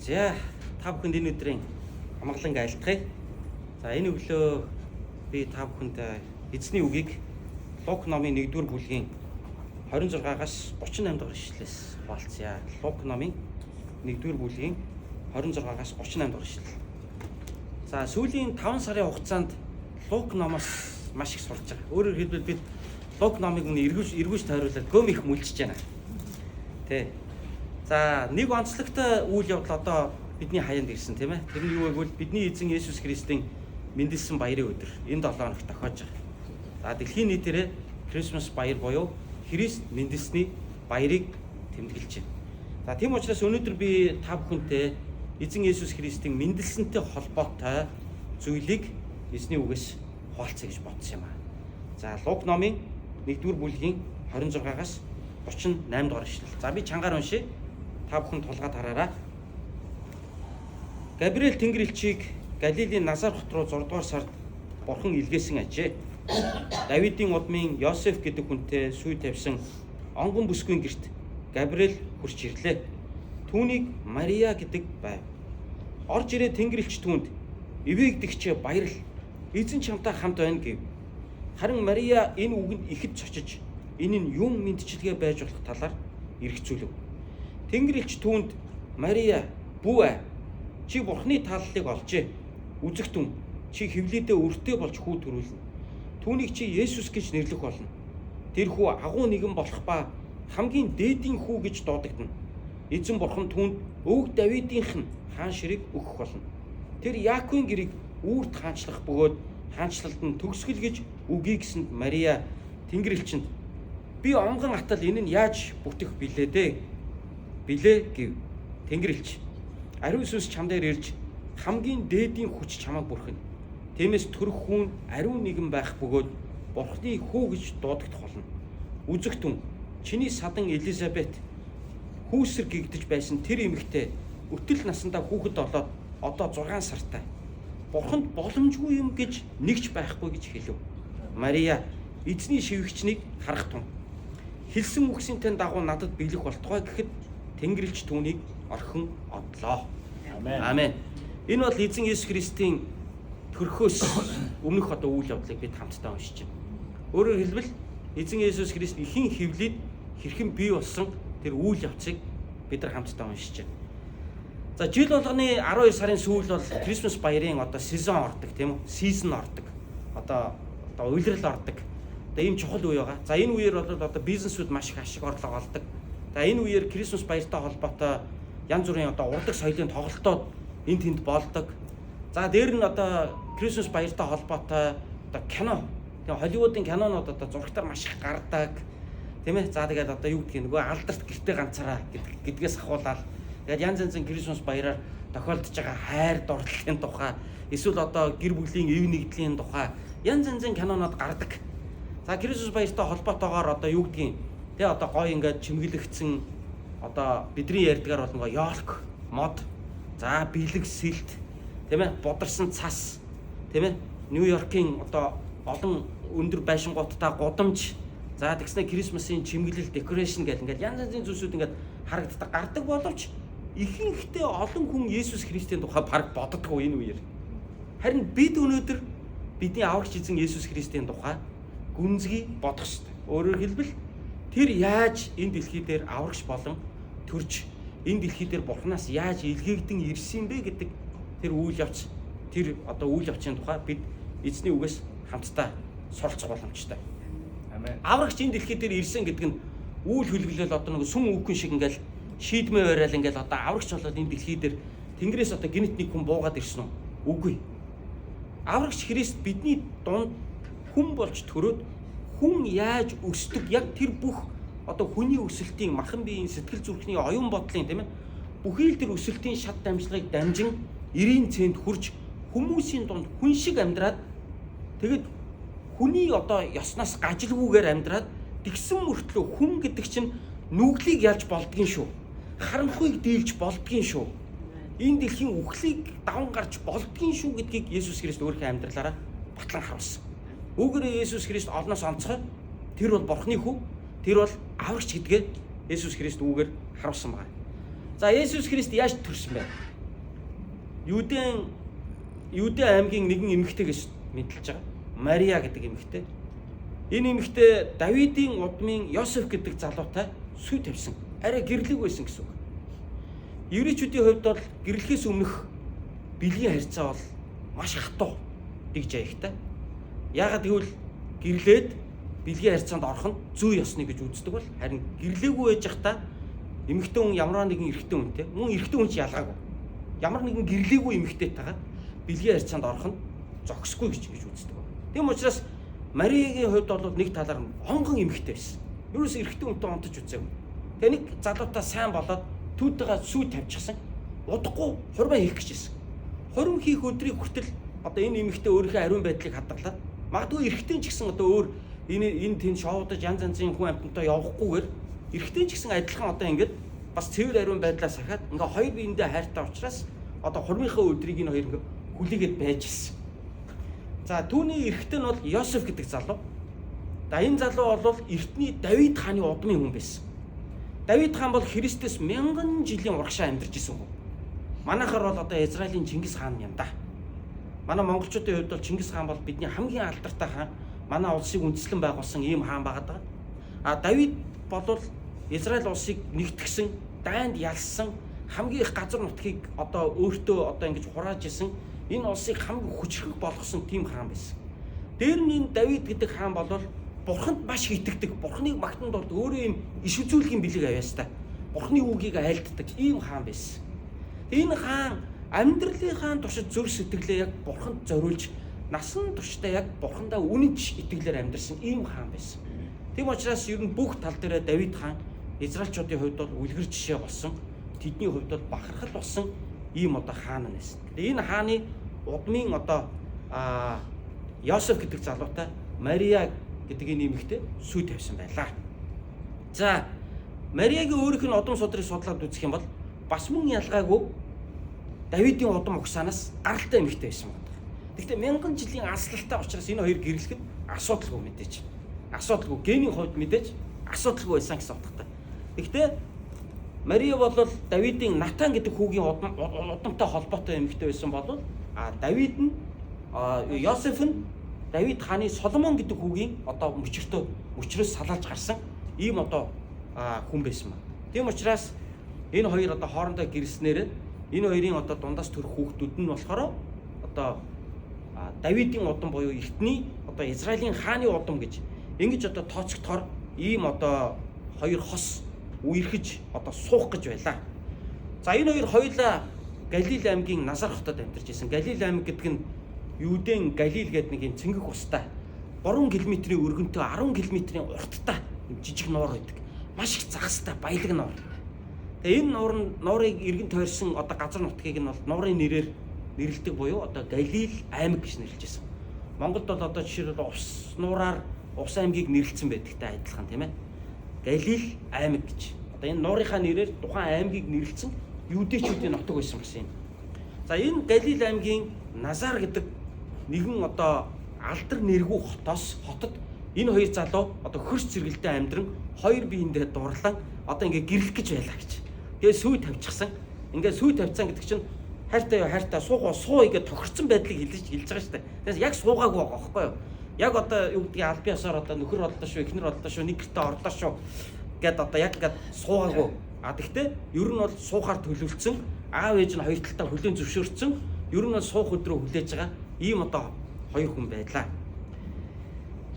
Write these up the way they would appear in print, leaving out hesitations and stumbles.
За та бүхэнд энэ өдрийн амгалан айлтгая. За энэ өглөө би та бүхэнд эзний үгийг Лук номын 1-р бүлгийн 26-аас 38 дугаар ишлэлээс хуваалцъя. Лук номын 1-р бүлгийн 26-аас 38 дугаар ишлэл. За сүүлийн 5 сарын хугацаанд Лук номоос маш их сурч байгаа. Өөрөөр хэлбэл бид Лук номыг эргүүлж тойруулаад гөм их мүлжиж байна. Тэ. За нэг онцлогтой үйл явдал одоо бидний хаяанд ирсэн тийм ээ. Тэр нь юу вэ гэвэл бидний эзэн Есүс Христийн мэндэлсэн баярын өдөр энэ 7 хоног тохиож байгаа. За дэлхийн нийтээрээ Christmas баяр буюу Христ мэндэлсний баярыг тэмдэглэж байна. За тийм учраас өнөөдөр би та бүхэнтэй эзэн Есүс Христийн мэндэлсэнтэй холбоотой зүйлийг эзний үгээс хуваалцъя гэж бодсон юм аа. За Лук номын 1-р бүлгийн 26-аас 38 дугаар ишлэл. За би чангаар уншия. Та бүхэн тулгаад хараарай. Габриэл тэнгэр элчийг Галилийн Назар хот руу 6 дугаар сард Бурхан илгээсэн ажээ. Давидын удмын Йосеф гэдэг хүнтэй сүй тавьсан онгон бүсгүйн гэрт Габриэл хурж ирлээ. Түүнийг Мария гэдэг байв. Орж ирээ тэнгэр элч түүнд эвээгдэгчээ баярл. Эзэн чамтай хамт байна гэв. Харин Мария энэ үгэнд ихэд цочиж энэ нь юм мэдчилгээ байж болох талаар эргцүүлв. Тэнгэр элч түүнд Мария бүү чи Бурхны тааллыг олжээ. Үзэгтэн чи хевлидээ өртөө болж хүү төрүүлнэ. Түүнийг чи Есүс гэж нэрлэх болно. Тэр хүү агуу нэгэн болох ба хамгийн дээдийн хүү гэж дуудагдана. Эзэн Бурхан түүнд өвөг Давидынх нь хаан ширийг өгөх болно. Тэр Яаковын гэрийг үүрт хаанчлах бөгөөд хаанчлалд нь төгсгөл гэж үгүй гэсэнд Мария тэнгэр элчинд би онгон атал энэ нь яаж бүтэх билээ гэв. Тэнгэр элч ариун сүнс чам дээр ирж хамгийн дээдийн хүч чамайг бүрхэнэ. Тиймээс төрөх хүн ариун нэгэн байх бөгөөд Бурхны хүү гэж дуудагдах болно. Үзэгтэн чиний садан Элизабет хүүсэр гэгдэж байсан тэр эмэгтэй өтөл насандаа хүүхэд олоод одоо 6 сартай. Бурханд боломжгүй юм гэж нэгч байхгүй гэж хэлв. Мария эзний шивгчнийг харах тун. Хэлсэн үгсийнтэй дагуу надад бэлэх болтугай гэхэд Тэнгэрлэгч түүнийг орхин одлоо. Амен. Энэ бол эзэн Есүс Христийн төрхөөс өмнөх одоо үйл явдлыг бид хамтдаа уншиж байна. Өөрөөр хэлбэл эзэн Есүс Христ ихэн хевлид хэрхэн бий болсон тэр үйл явцыг бид нар хамтдаа уншиж байна. За жил болгоны 12 сарын сүүл бол Christmas баярын одоо сезон ордог тийм үү? Season ордог. Одоо уйлрал ордог. Одоо ийм чухал үе байгаа. За энэ үеэр бол одоо бизнесүүд маш их ашиг орлого олдог. За энэ үеэр Christmas баяртай холбоотой янз бүрийн одоо урдаг соёлын тоглолтууд энд тэнд болдог. За дээр нь одоо Christmas баяртай холбоотой одоо кино. Тэгээ Холливуудын кинонууд одоо зурагтаар маш их гардаг. Тийм ээ. За тэгээд одоо юу гэдгийг нөгөө алдарт гэртээ ганцаараа гэдгээс ахуулаад тэгээд янз янзын Christmas баяраар тохиолдож байгаа хайр дурлалын тухай эсвэл одоо гэр бүлийн эв нэгдлийн тухай янз янзын кинонууд гардаг. За Christmas баяртай холбоотойгоор одоо юу гэдгийг тэгээ одоо гоё ингээд чимгэлэгдсэн одоо бидний ярьдгаар бол нөгөө ёолк мод за бэлэг сэлт тийм ээ бодрсон цас тийм ээ Нью-Йоркийн одоо олон өндөр байшингуудтай гудамж за тэгснэ Крисмасын чимгэлэл декорэшн гэл ингээд янз янзын зүйлсүүд ингээд харагддаг гардаг боловч ихэнхдээ олон хүн Есүс Христийн тухай баг боддоггүй энэ үеэр. Харин бид өнөөдөр бидний аврагч эзэн Есүс Христийн тухай гүнзгий бодох ёстой. Өөрөөр хэлбэл тэр яаж энэ дэлхий дээр аврагч болон төрж энэ дэлхий дээр Бурханаас яаж илгээгдэн ирсэн бэ гэдэг тэр үйл явц тэр одоо үйл явцын тухай бид эзний үгээс хамтдаа суралцах боломжтой. Амен. Аврагч энэ дэлхий дээр ирсэн гэдэг нь үйл хөлөглөл одоо нэг сүм үгэн шиг ингээл шийдмээ байраал ингээл одоо аврагч болоод энэ дэлхий дээр Тэнгэрээс одоо гинт нэг хүн буугаад ирсэн үү? Үгүй. Аврагч Христ бидний дунд хүн болж төрөөд хүн яаж өсдөг яг тэр бүх одоо хүний өсөлтийн махан биеийн сэтгэл зүрхний оюун бодлын тийм ээ бүхий л тэр өсөлтийн шат дамжлагыг дамжин 90 цент хүрч хүмүүсийн дунд хүн шиг амьдраад тэгэд хүний одоо ёсноос гажилгүйгээр амьдраад тэгсэн мөртлөө хүн гэдэг чинь нүглийг ялж болдгийн шүү. Харанхуйг дийлж болдгийн шүү. Энэ дэлхийн үхлийг даван гарч болдгийн шүү гэдгийг Есүс Христ өөрийнхөө амьдралаараа батлан харуулсан. Үүгээр Есүс Христ олноос онцгой тэр бол Бурхны хүү, тэр бол аврагч гэдгээ Есүс Христ үүгээр харуулсан байна. За Есүс Христ яаж төрсөн бэ? Юудэ аймгийн нэгэн эмэгтэйгээс мэдлж байгаа. Мария гэдэг эмэгтэй. Энэ эмэгтэй Давидын удмын Йосеф гэдэг залуутай сүй тавьсан. Арай гэрлэг байсан гэсэн үг. Еврейчүүдийн хувьд бол гэрлэхээс өмнөх бэлгийн харьцаа бол маш хатуу гэж аягтай. Яагаад гэвэл гэрлээд бэлгийн харьцаанд орох нь зүй ёсны гэж үздэг бол харин гэрлээгүй байж захта эмэгтэй хүн ямар нэгэн эрэгтэй хүнтэй мөн эрэгтэй хүн ч ялгаагүй. Ямар нэгэн гэрлээгүй эмэгтэйтэйгээ бэлгийн харьцаанд орох нь зохисгүй гэж үздэг. Тийм учраас Мариагийн хувьд бол нэг талаар нь онгон эмэгтэй байсан. Юурээс эрэгтэй хүнтэй онтож үзээгүй. Тэгээ нэг залуутай сайн болоод түүтэйгээ сүй тавьчихсан. Удахгүй хурмаа хийх гэжсэн. Хурим хийх өдрийг хүртэл одоо энэ эмэгтэй өөрийнхөө ариун байдлыг хадгалаад магадгүй эрэгтэй ч гэсэн одоо өөр энэ тэнд шоудаж янз янзын хүн амьтантай явахгүйгээр эрэгтэй ч гэсэн адилхан одоо ингээд бас цэвэр ариун байдлаа сахаад ингээ хоёр биендээ хайртай учраас одоо хурмынхаа өдрийг энэ хоёр ингээ хүлээгээд байж гисэн. За түүний эрэгтэй нь бол Йосеф гэдэг залуу. За энэ залуу бол эртний Давид хааны удмын хүн байсан. Давид хаан бол Христэс 1000 жилийн урагшаа амьдарч исэн хүн. Манайхаар бол одоо Израилийн Чингис хаан юм да. Манай монголчуудын хувьд бол Чингис хаан бол бидний хамгийн алдартай хаан, манай улсыг үндэслэн байгуулсан ийм хаан байгаа. А Давид бол Израиль улсыг нэгтгсэн, дайнд ялсан, хамгийн их газар нутгийг одоо өөртөө одоо ингэж хурааж исэн, энэ улсыг хамгийн хүчрэх болгосон тийм хаан байсан. Дээр нь энэ Давид гэдэг хаан бол Бурханд маш итгэдэг, Бурханыг магтанд бол өөрөө юм иш үзүүлгийн бэлэг авьяастай. Бурханы үгийг айлддаг ийм хаан байсан. Энэ хаан амьдралынхаа туршид зөв сэтгэлээ яг Бурханд зориулж, насан туршдаа яг Бурхандаа үнэнч итгэлээр амьдарсан ийм хаан байсан. Тийм учраас ер нь бүх тал дээр Давид хаан Израильчуудын хувьд бол үлгэр жишээ болсон, тэдний хувьд бол бахархал болсон ийм одоо хаан нэсэн. Энэ хааны удмын одоо Йосеф гэдэг залуутай Мария гэдэг энэ эмэгтэй сүй тавьсан байлаа. За Мариагийн өөрийнх нь удам судрыг судлаад үзэх юм бол бас мөн ялгаагүй Давидын удам угсаанаас гаралтай эмэгтэй байсан байна. Гэхдээ 1000 жилийн аслалтай учраас энэ хоёр гэрлэхэд асуудалгүй мэдээж. Асуудалгүй генийн хувьд мэдээж асуудалгүй байсан гэсэн утгатай. Гэхдээ Мария бол Давидын Натан гэдэг хүүгийн удамтай холбоотой эмэгтэй байсан бол Давид нь Йосеф нь Давид хааны Соломон гэдэг хүүгийн одоо мөчрөөс салаалж гарсан ийм одоо хүн байсан ба. Тийм учраас энэ хоёр одоо хоорондоо гэрснээр энэ хоёрын одоо дундаас төрөх хүүхдүүд нь болохоор одоо Давидын удам буюу эртний одоо Израилийн хааны удам гэж ингэж одоо тооцогдохоор ийм одоо хоёр хос үерхэж одоо суух гэж байлаа. За энэ хоёр хоёулаа Галил аймгийн Назар хотод амьдарч исэн. Галил аймаг гэдэг нь Юудэн Галил гэдэг нэг юм цэнгэх устай 3 км-ийн өргөнтэй 10 км-ийн урттай жижиг нуур байдаг. Маш их загастай баялаг нуур. Тэгээ энэ нуурыг иргэн тойрсон одоо газар нутгийг нь бол нуурын нэрээр нэрлэдэг буюу одоо Галил аймаг гэж нэрлэж байсан. Монголд бол одоо жишээлбэл ус нуураар Ус аймгийг нэрлэлсэн байдагтай адилхан тийм ээ. Галил аймаг гэж. Одоо энэ нуурынхаа нэрээр тухайн аймгийг нэрлэлсэн юудэчүүдийн нутаг байсан гэсэн юм. За энэ Галил аймгийн Назар гэдэг нэгэн одоо алдар нэргүй хотод энэ хоёр залуу одоо хөрс зэрэгэлдээ амьдран хоёр биендээ дурлан одоо ингээ гэрлэх гэж байлаа гэж. Тэгээ сүй тавьчихсан. Ингээ сүй тавьцсан гэдэг чинь хайртай суу игээ тохирсон байдлыг хэлж байгаа шүү дээ. Тэгээс яг суугаагүй байгаа байхгүй юу? Яг одоо юу гэдгийг аль биесаар одоо нөхөр боллоо шүү, эхнэр боллоо шүү, нэг гэртээ орлоо шүү гэд одоо яг ингээд суугаагүй. Тэгтээ ер нь бол суухаар төлөвлөсөн, аав ээж нь хоёр талтаа хүлээн зөвшөөрсөн, ер нь бол суух өдрөө хүлээж байгаа ийм одоо хоёр хүн байлаа.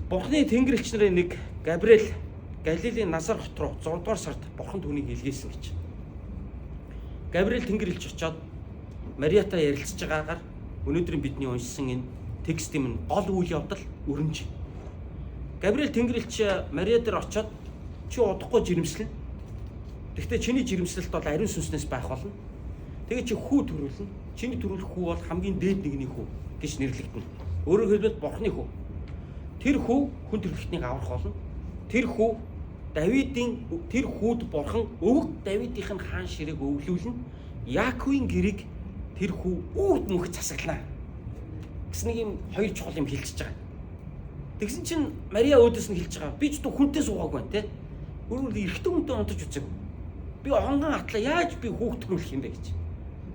Бурхны тэнгэрлэгч нарын нэг Габриэл Галилийн Назар хот руу 6 дугаар сард бурхан түүнийг илгээсэн гэж. Габриэл тэнгэрлэгч очоод Мариатай ярилцж байгаагаар өнөөдрийн бидний уншсан энэ текстийн минь гол үйл явдал өрнөж. Габриэл тэнгэрлэгч Мариа дээр очоод чи удахгүй жирэмслэн. Гэхдээ чиний жирэмслэлт бол ариун сүнснээс байх болно. Тэгээ чи хүү төрүүлнэ. Чиний төрүүлэх хүү бол хамгийн дээд нэгний хүү гэж нэрлэгдэнэ. Өөрөөр хэлбэл бурхны хүү. Тэр хүү хүн төрөлхтнийг аврах болно. Тэр хүү Давидын тэр хүүд бурхан өвөг Давидынх нь хаан ширээг өвлүүлнэ. Яаковын гэрийг тэр хүү үрд мөнх засаглана. Гэс нэг юм хоёр чухал юм хэлчихэж байгаа. Тэгсэн чинь Мариа өөдөөс нь хэлж байгаа. Би ч дүү хүнтэй суугаагүй байна те. Өөрөөр эрэгтэй хүнтэй унтаж үзээгүй. Би онгон атлаа яаж би хүүхд төрүүлэх юм бэ гэж.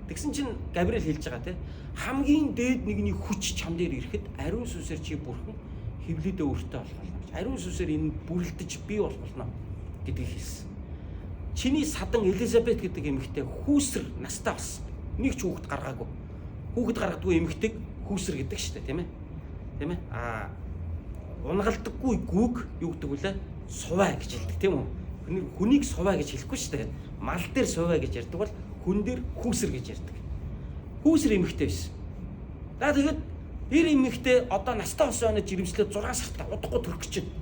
Тэгсэн чинь Габриэл хэлж байгаа те. Хамгийн дээд нэгний хүч чам дээр ирэхэд ариун сүнсээр чи бүрхэн хөвлөдөө өөртөө болгоно гэж. Ариун сүнсээр энэ бүрлдэж бий болгоно гэдгийг хэлсэн. Чиний садан Элизабет гэдэг эмэгтэй хүүсэр настай болсон. Нэг ч хүүхэд гаргаагүй. Хүүхэд гаргадгүй эмэгтэйг хүүсэр гэдэг шүү дээ, тийм ээ. Тийм ээ. Унгалдаггүй гүг юу гэдэг вүлээ? Суваа гэж хэлдэг, тийм үү? Хүнийг суваа гэж хэлэхгүй шүү дээ. Мал дээр суваа гэж ярьдаг бол хүн дээр хүүсэр гэж ярьдаг. Хүүсэр эмэгтэй байсан. За тэгээд тэр эмэгтэй одоо настай болсон өнө жирэмслээд 6 сартаа удахгүй төрөх гэж байна.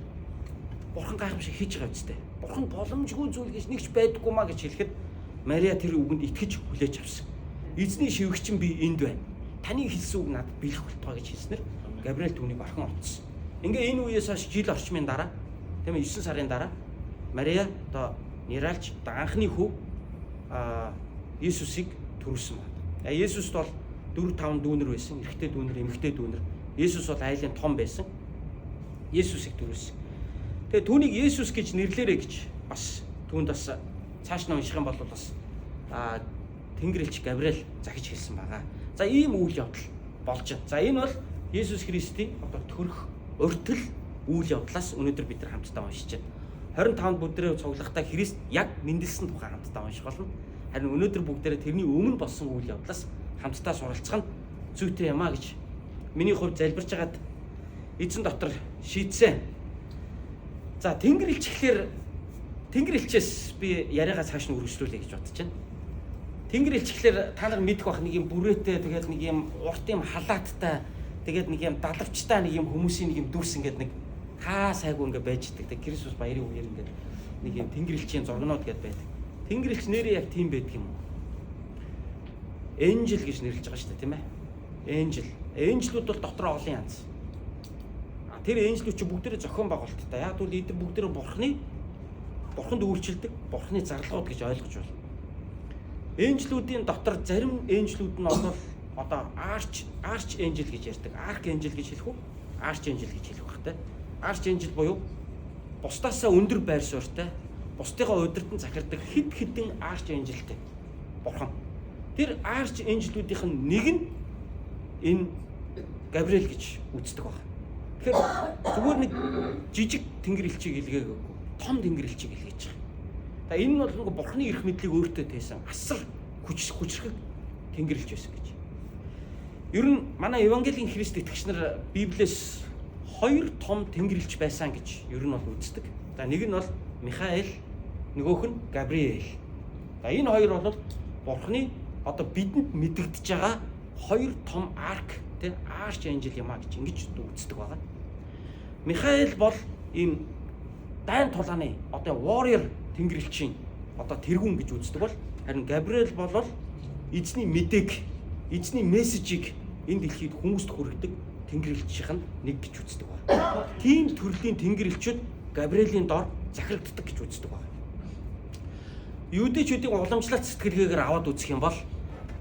Бурхан гайхамшиг хийж байгаа үстэй. Бурхан боломжгүй зүйл гэж нэгч байдаггүй маа гэж хэлэхэд Мария тэр үгэнд итгэж хүлээж авсан. Эзний шивгчин би энд байна. Таны хэлсэн үг надад бэлэх болтгоо гэж хэлснээр Габриэл түүнийг орхон орцсон. Ингээ энэ үеэс хойш жил орчмын дараа тийм ээ 9 сарын дараа Мария одоо нэралж анхны хүү Иесусыг төрүүлсэн байна. Иесуст бол 4-5 дүүнер байсан. Эрэгтэй дүүнер, эмэгтэй дүүнер. Иесус бол айлын том байсан. Иесусыг төрүүлсэн. Тэгээ түүнийг Иесус гэж нэрлээрэй гэж бас түүнд бас цааш нь унших юм бол бас Тэнгэр элч Габриэл захиж хэлсэн байгаа. За ийм үйл явдал болж байна. За энэ бол Иесус Христийн одоо төрөх уртл үйл явдлаас өнөөдөр бид нар хамтдаа уншиж байна. 25 бүдрээ цуглахдаа Христ яг мэндэлсэн тухай хамтдаа унших болно. Харин өнөөдөр бүгдээрээ тэрний өмнө болсон үйл явдлаас хамтдаа суралцах нь зүйтэй юм а гэж миний хувьд залбирч хагаад эзэн дотор шийдсэн. За Тэнгэр элч гэхлээр Тэнгэр элчээс би яриагаа цааш нь үргэлжлүүлэе гэж бодож байна. Тэнгэр элч гэхлээр та нар мэдэх бах нэг юм бүрээтэй тэгээд нэг юм урт юм халааттай тэгээд нэг юм далавчтай нэг юм хүмүүсийн нэг юм дүрс ингээд нэг хаа сайгүй ингээд байж идэг. Тэгээд Kristus баярын үеэр ингээд нэг юм Тэнгэр элчийн зургнууд гэдээ байдаг. Тэнгэр элч нэрээ яг тийм байдаг юм уу? Энжел гэж нэрлэж байгаа шүү дээ, тийм ээ. Энжел. Энжлүүд бол дотроо олон янз. Тэр энжлүүд чи бүгдээрээ зохион байгуулалттай. Яг бол эдгээр бүгдээрээ бурханд үйлчилдэг, бурханы зарлагууд гэж ойлгож байна. Энжлүүдийн дотор зарим энжлүүд нь одоо арч энжел гэж ярьдаг. Арк энжел гэж хэлэх үү? Арч энжел гэж хэлэх байх те. Арч энжел буюу бусдаасаа өндөр байр суурьтай, бусдыгаа удирдан захирдаг хэд хэдэн арч энжелтэй бурхан. Тэр арч энжлүүдийнх нь нэг нь энэ Габриэл гэж үздэг байна. Тэгэхээр зүгээр нэг жижиг тэнгэр элчийг илгээгээгүй, том тэнгэр элчийг илгээж байгаа. За энэ нь бол нэг бурханы эрх мэдлийг өөртөө тээсэн асар хүчрхэг тэнгэр элч байсан гэж. Ер нь манай Евангелийн Христ итгэгч нар Библиэс хоёр том тэнгэр элч байсан гэж ер нь бол үздэг. За нэг нь бол Михаил, нөгөөх нь Габриэл. За энэ хоёр бол бурханы одоо бидэнд мэдэгдэж байгаа хоёр том арк тий арч энжел юм а гэж ингэж үздэг байгаа. Михаил бол ийм дайн тулааны одоо warrior тэнгэрлэгчийн одоо тэргүүн гэж үздэг бол харин Габриэл бол эзний мэдээг, эзний мессежийг энэ дэлхийд хүмүүст хүргэдэг тэнгэрлэгчийн нэг гэж үздэг байна. Тийм төрлийн тэнгэрлэгчүүд Габриэлийн доор захирагддаг гэж үздэг байна. Юудэчүүдийн уламжлалт сэтгэлгээгээр аваад үзэх юм бол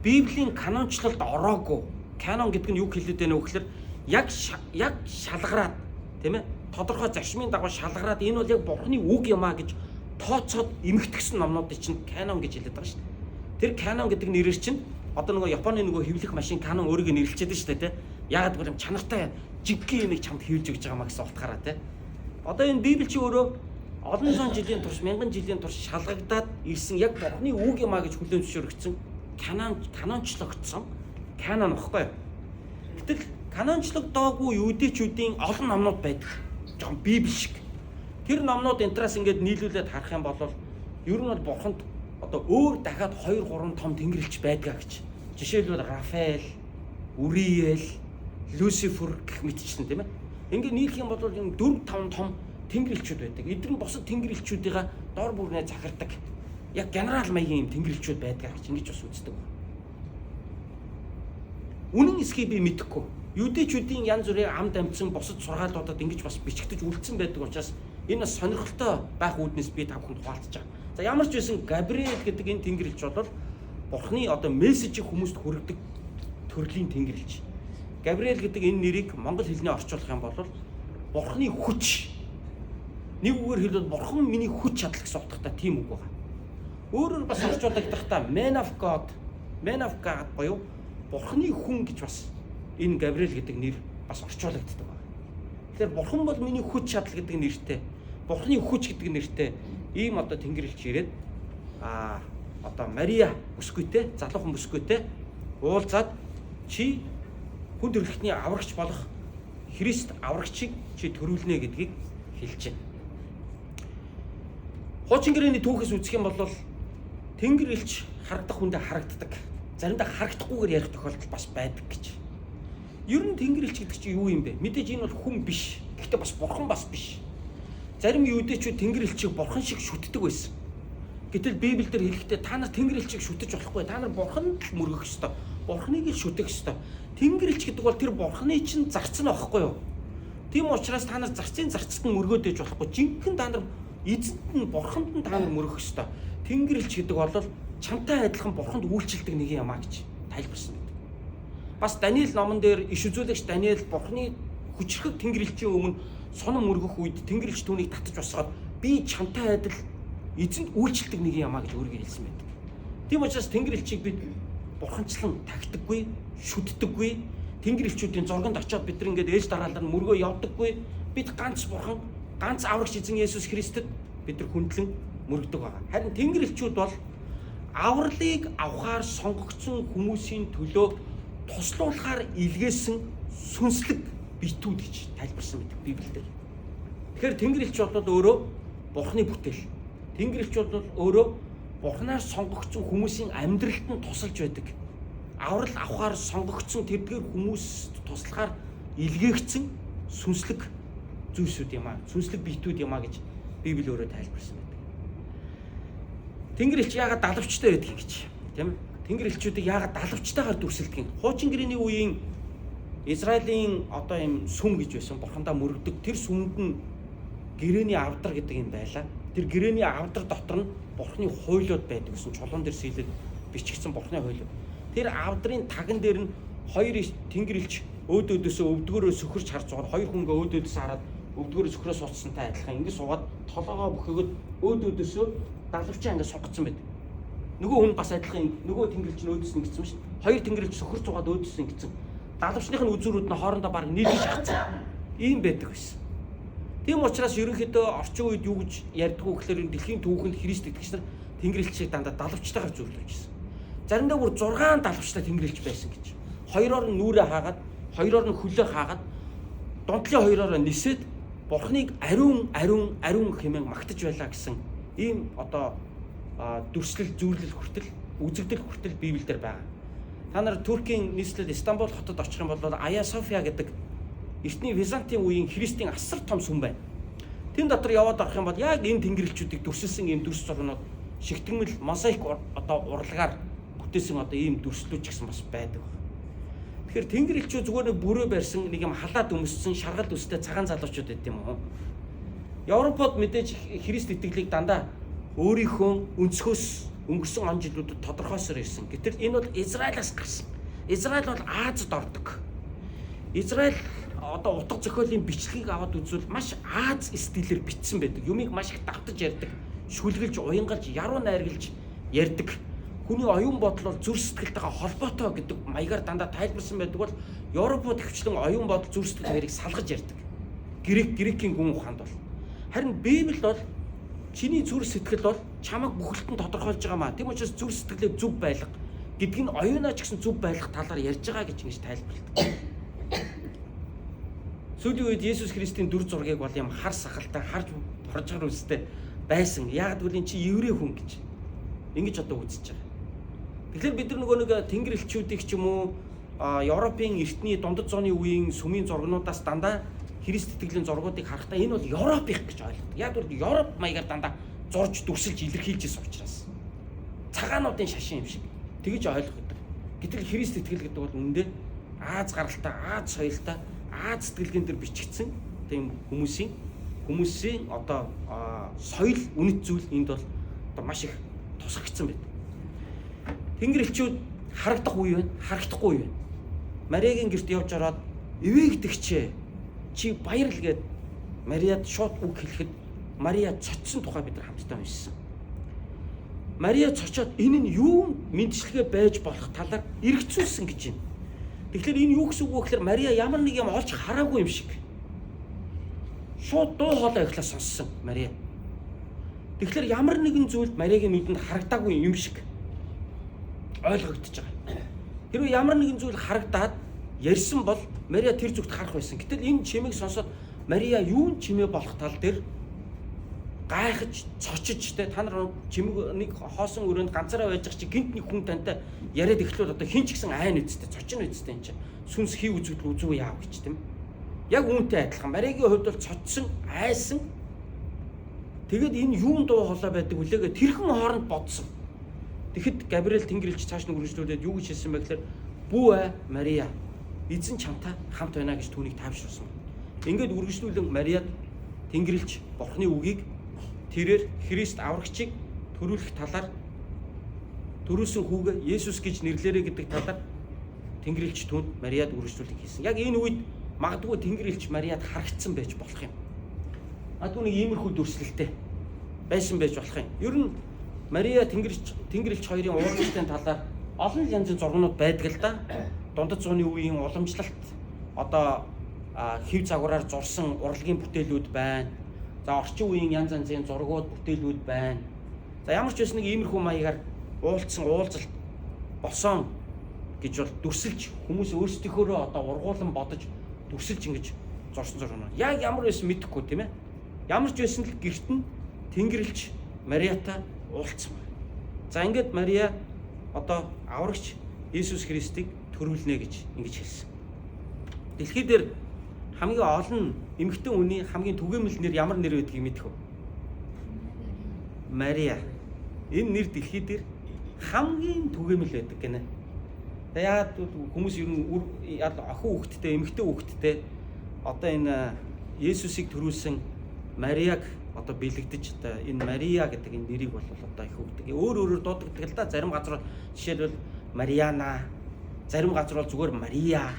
Библийн канончлалд ороогүй. Канон гэдэг нь юу хэлээд байна вэ гэхээр яг шалгараад тийм ээ тодорхой зарчмын дагуу шалгараад энэ бол яг бурхны үг юм а гэж тооцоод эмхтгсэн номнуудыг чинь канон гэж хэлээд байгаа шүү дээ. Тэр канон гэдэг нэрээр чинь одоо нөгөө Японы нөгөө хэвлэх машин канон өөрийгөө нэрлэлчээд шүү дээ тийм. Яагаад гэвэл чанартай жиггийн нэг чамд хэвлж өгч байгаа маа гэсэн утгаараа тийм. Одоо энэ Библи чи өөрөө олон зуун жилийн турш, мянган жилийн турш шалгагдаад ирсэн яг бурхны үг юм а гэж хүлээн зөвшөөрөгдсөн канончлогдсон канон баггүй. Гэтэл канончлогдоогүй юудэчүүдийн олон номнууд байдаг. Жон Библи шиг. Тэр номнууд энтраас ингээд нийлүүлээд харах юм бол ер нь бол бурханд одоо өөр дахиад 2-3 том тэнгэрлэгч байдгаа гэж. Жишээлбэл Рафаэл, Үриэл, Люцифер гэх мэтчлэн тийм ээ. Ингээд нийлэх юм бол энэ 4-5 том тэнгэрлэгчүүд байдаг. Эдгээр нь босод тэнгэрлэгчүүдийн дор бүрнээ захирдаг. Яг генерал маягийн тэнгэрлэгчүүд байдгаа гэж ингэж бас үздэг. Үнэн эсхийг би мэдэхгүй. Юудэчүүдийн янз бүрийн амд амьдсан босод сургаалуудад ингэж бас бичигдэж үлдсэн байдаг учраас энэ бас сонирхолтой байх үүднээс би та бүхэнд хуваалцаж байгаа. За ямар ч байсан Габриэл гэдэг энэ тэнгэрлэгч бол бурхны одоо мессежийг хүмүүст хүргэдэг төрлийн тэнгэрлэгч. Габриэл гэдэг энэ нэрийг монгол хэлнээр орчуулах юм бол бурхны хүч. Нэг үгээр хэлбэл бурхан миний хүч чадал гэсэн утгатай тийм үг байна. Өөрөөр бас орчуулдахдаа man of God Man of God буюу Бурхны хүн гэж бас энэ Габриэл гэдэг нэр бас орчуулагддаг байна. Тэгэхээр Бурхан бол миний хүч чадал гэдэг нэртэй, Бурхны хүч гэдэг нэртэй ийм одоо Тэнгэрлэгч ирээд одоо Мария бүсгүйтэй, залуухан бүсгүйтэй уулзаад чи хүн төрөлхтний аврагч болох Христ аврагчийг чи төрүүлнэ гэдгийг хэлж байна. Хуучин гэрээний түүхээс үзэх юм бол Тэнгэрлэгч харагдах хүндээ харагддаг. Заримдаа харагдахгүйгээр ярих тохиолдол бас байдаг гэж. Ер нь Тэнгэрлэгч гэдэг чинь юу юм бэ? Мэдээж энэ бол хүн биш. Гэхдээ бас Бурхан бас биш. Зарим юудэчүүд Тэнгэрлэгчийг Бурхан шиг шүтдэг байсан. Гэтэл Библиэлд хэлэхдээ та нар Тэнгэрлэгчийг шүтэж болохгүй. Та нар Бурханд л мөргөх ёстой. Бурханыг л шүтэх ёстой. Тэнгэрлэгч гэдэг бол тэр Бурханы чинь зарцсан байхгүй юу? Тийм учраас та нар зарцын зарцад нь мөргөөд ээж болохгүй. Жинхэнэ та нар эзэнд нь Бурханд нь та нар мөргөх ёстой. Тэнгэрлэгч гэдэг бол чамтай адилхан Бурханд үйлчлдэг нэг юм аа гэж тайлбарсан байдаг. Бас Даниэл номон дээр иш үзүүлэгч Даниэл Бурханы хүчрхэг Тэнгэрлэгчийн өмнө сонон мөргөх үед Тэнгэрлэгч түүнийг татаж босгоод би чамтай адил эзэнд үйлчлдэг нэг юм аа гэж өөрийгөө хэлсэн байдаг. Тийм учраас Тэнгэрлэгчийг бид Бурханчлан тагтдаггүй, шүтдэггүй. Тэнгэрлэгчүүдийн зурганд очиод бид нар ингээд ээж дараалал мөргөө явдаггүй. Бид ганц Бурхан, ганц аврагч эзэн Есүс Христэд бид нар хүндлэн мөргөдөг байгаа. Харин Тэнгэрлэгчүүд бол авралыг авахаар сонгогдсон хүмүүсийн төлөө туслуулахаар илгээсэн сүнслэг битүүд гэж тайлбарсан байдаг Библиэлд. Тэгэхээр Тэнгэрлэгч бол өөрөө Бурханы бүтээл. Тэнгэрлэгч бол өөрөө Бурханаар сонгогдсон хүмүүсийн амьдралд нь тусалж байдаг. Аврал авахаар сонгогдсон тэрдгээр хүмүүст туслахаар илгээгдсэн сүнслэг зүйлсүүд юм аа. Сүнслэг битүүд юм аа гэж Библи өөрөө тайлбарсан байдаг. Тэнгэрлэгч яагаад далавчтай байдаг гэж, тийм ээ? Тэнгэрлэгчүүдийг яагаад далавчтайгаар дүрсэлдэг юм? Хуучин гэрээний үеийн Израилийн одоо юм сүм гэж байсан, Бурхандаа мөрөгдөг. Тэр сүмд нь гэрээний авдар гэдэг юм байлаа. Тэр гэрээний авдар дотор нь Бурханы хуйлууд байдаг гэсэн чулуун дээр сэлээд бичигдсэн Бурханы хуйлууд. Тэр авдрын таган дээр нь хоёр Тэнгэрлэгч өөдөөдөөсөө өвдгөөрөө сөхөрч харж байгаа. Хоёр хүн ингээ өөдөөдөөс хараад өвдгөөрөө сөхрөө суудсантай адилхан ингээ суугаад толгоогоо бүхэгд өөдөөдөөсөө далавчаа ингээ сугацсан байдаг. Нөгөө хүн бас адилхан нөгөө Тэнгэрлэгч нь өөдөөс нь ингэсэн шүү дээ. Хоёр Тэнгэрлэгч сөхөрч суугаад өөдөөс нь ингэсэн. Далавчныхын үзүүрүүд нь хоорондоо баг нийлж хацсан. Ийм байдаг байсан. Тийм учраас ерөнхийдөө орчин үед юу гэж ярьдаг вэ гэхээр дэлхийн түүхэнд Христ итгэгч нар Тэнгэрлэгчийг дандаа далавчтайгаар зөвлөж байсан. Заримдаа бүр 6 далавчтай Тэнгэрлэгч байсан гэж. Хоёроор нь нүрээ хаагаад, хоёроор нь хөлөө хаагаад, дундлын хоёроор нь нисээд Бурханыг ариун хэмээн магтаж байлаа гэсэн ийм одоо дүрслэл, зүйрлэл хүртэл, үзэгдэл хүртэл Библиэлд байгаа. Та нар Туркийн нийслэл Истанбул хотод очих юм бол Ая София гэдэг эртний Византын үеийн Христийн асар том сүм байна. Тэн дотор яваад орох юм бол яг энэ Тэнгэрлэгчүүдийг дүрсэлсэн ийм дүрс зурнууд шигтгэмэл мозаик одоо урлагаар бүтээсэн одоо ийм дүрслүүд ч гэсэн бас байдаг. Тэгэхээр Тэнгэрлэгчүүд зүгээр нэг бүрөө барьсан нэг юм халаад өмссөн шаргал өстэй цагаан залуучууд байт юм уу? Европод мэдээж Христ итгэлийг дандаа өөрийнхөө өнцгөөс өнгөрсөн он жилүүдэд тодорхойлсоор ирсэн. Гэтэл энэ бол Израилаас гарсан. Израиль бол Азад ордог. Израиль одоо утга зохиолын бичлэгийг аваад үзвэл маш Аз стилээр бичсэн байдаг. Юмыг маш их давтаж ярьдаг, шүлгэлж, уянгалж, яруу найргалж ярьдаг. Хүний оюун бодол бол зүрх сэтгэлтэйгээ холбоотой гэдэг маягаар дандаа тайлбарсан байдаг бол Европод хвчлэн оюун бодол зүрх сэтгэл хоёрыг салгаж ярьдаг. Грекийн гүн ухаанд бол. Харин Библи бол чиний зүрх сэтгэл бол чамайг бүхэлдэн тодорхойлж байгаа маа. Тийм учраас зүрх сэтгэлээ зөв байлга гэдэг нь оюунаа ч гэсэн зөв байлгах талаар ярьж байгаа гэж ингэж тайлбарладаг. Сүүлийн үед Есүс Христийн дүр зургийг бол юм хар сахалтай, харж боржгор үстэй байсан. Яг гэвэл чи еврей хүн гэж ингэж одоо үзэж байгаа. Тэгэхээр бид нар нөгөө нэг Тэнгэрлэгчүүдийг ч юм уу Европын эртний дундад зууны үеийн сүмийн зургнуудаас дандаа Христ итгэлийн зургуудыг харахтаа энэ бол Европын гэж ойлгодог. Яг бол Европ маягаар дандаа зурж дүрсэлж илэрхийлж ирсэн учраас цагаануудын шашин юм шиг тэгж ойлгодог. Гэтэл Христ итгэл гэдэг бол үнэндээ Аз гаралтай, Аз соёлтой, Аз сэтгэлгэн дээр бичигдсэн тийм хүмүүсийн одоо соёл үнэт зүйл энд бол одоо маш их тусгагдсан байдаг. Тэнгэрлэгчүүд харагдах үе байна, харагдахгүй үе байна. Мариагийн гэрт явж ороод эвээгдэгчээ чи баярл гээд Мариад шууд үг хэлэхэд Мария цоцсон тухай бид нар хамтдаа уншсан. Мария цочоод энэ нь юу мэдчилгээ байж болох талаар эргцүүлсэн гэж байна. Тэгэхээр энэ юу гэсэн үг вэ гэхээр Мария ямар нэг юм олж хараагүй юм шиг. Шууд дуу хоолой эхлээ сонссон Мария. Тэгэхээр ямар нэгэн зүйлд Мариагийн нүдэнд харагдаагүй юм шиг ойлгогдож байгаа. Хэрвээ ямар нэгэн зүйл харагдаад ярьсан бол Мария тэр зүгт харах байсан. Гэтэл энэ чимээг сонсоод Мария юу чимээ болох тал дээр гайхаж, цочиж те та нар чимэг нэг хоосон өрөөнд ганцаараа байж байгаа чи гинт нэг хүн тантай яриад эхлүүл одоо хин ч гэсэн айн үсттэй цочин үсттэй энэ чинь сүнс хий үзвэл үзүү яав гэж тийм. Яг үүнтэй адилхан Мариагийн хувьд бол цочсон, айсан. Тэгэд энэ юун дуу хоолой байдаг үлээгээ тэрхэн хооронд бодсон. Тэгэхэд Габриэл Тэнгэрлэгч цааш нь үргэлжлүүлээд юу гэж хэлсэн бэ гэхээр бүү Мария эзэн чамтай хамт байна гэж түүнийг таавшруулсан. Ингээд үргэлжлүүлэн Мариад Тэнгэрлэгч Бурхны үгийг тэрээр Христ аврагчийг төрүүлэх талаар төрүүлсэн хүүгээ Есүс гэж нэрлээрэ гэдэг талаар Тэнгэрлэгч түүнд Мариад үргэлжлүүлэг хийсэн. Яг энэ үед магадгүй Тэнгэрлэгч Мариад харагдсан байж болох юм. Магадгүй нэг иймэрхүү дүрслэлтэй байсан байж болох юм. Ер нь Мария Тэнгэрлэгч хоёрын уурлалын талаар олон янзын зургууд байдаг л да. Дундад зууны үеийн уламжлалт одоо хэв загвараар зурсан урлагийн бүтээлүүд байна. За орчин үеийн янз янзын зургууд бүтээлүүд байна. За ямар ч байсан нэг иймэрхүү маягаар уулзалт болсон гэж бол дүрсэлж хүмүүс өөрсдийнхөө одоо ургуулan бодож дүрсэлж ингэж зурсан зургууд. Яг ямар байсан мэдэхгүй тийм ээ. Ямар ч байсан л гэрт нь Тэнгэрлэгч Мариатай уулзсан байна. За ингээд Мария одоо аврагч Иесус Христийг төрүүлнэ гэж ингэж хэлсэн. Дэлхий дээр хамгийн олон эмэгтэй хүний хамгийн түгээмэл нэр ямар нэр байдгийг мэдэх үү? Мария. Энэ нэр дэлхий дээр хамгийн түгээмэл байдаг гэнэ. Тэгээд хүмүүс ер нь охин хүүхэдтэй, эмэгтэй хүүхэдтэй одоо энэ Есүсийг төрүүлсэн Мариаг одоо бэлэгдэж одоо энэ Мария гэдэг энэ нэрийг бол одоо их өгдөг. Өөрөөр дуудагддаг л да. Зарим газар жишээлбэл Мариана, зарим газар бол зүгээр Мария,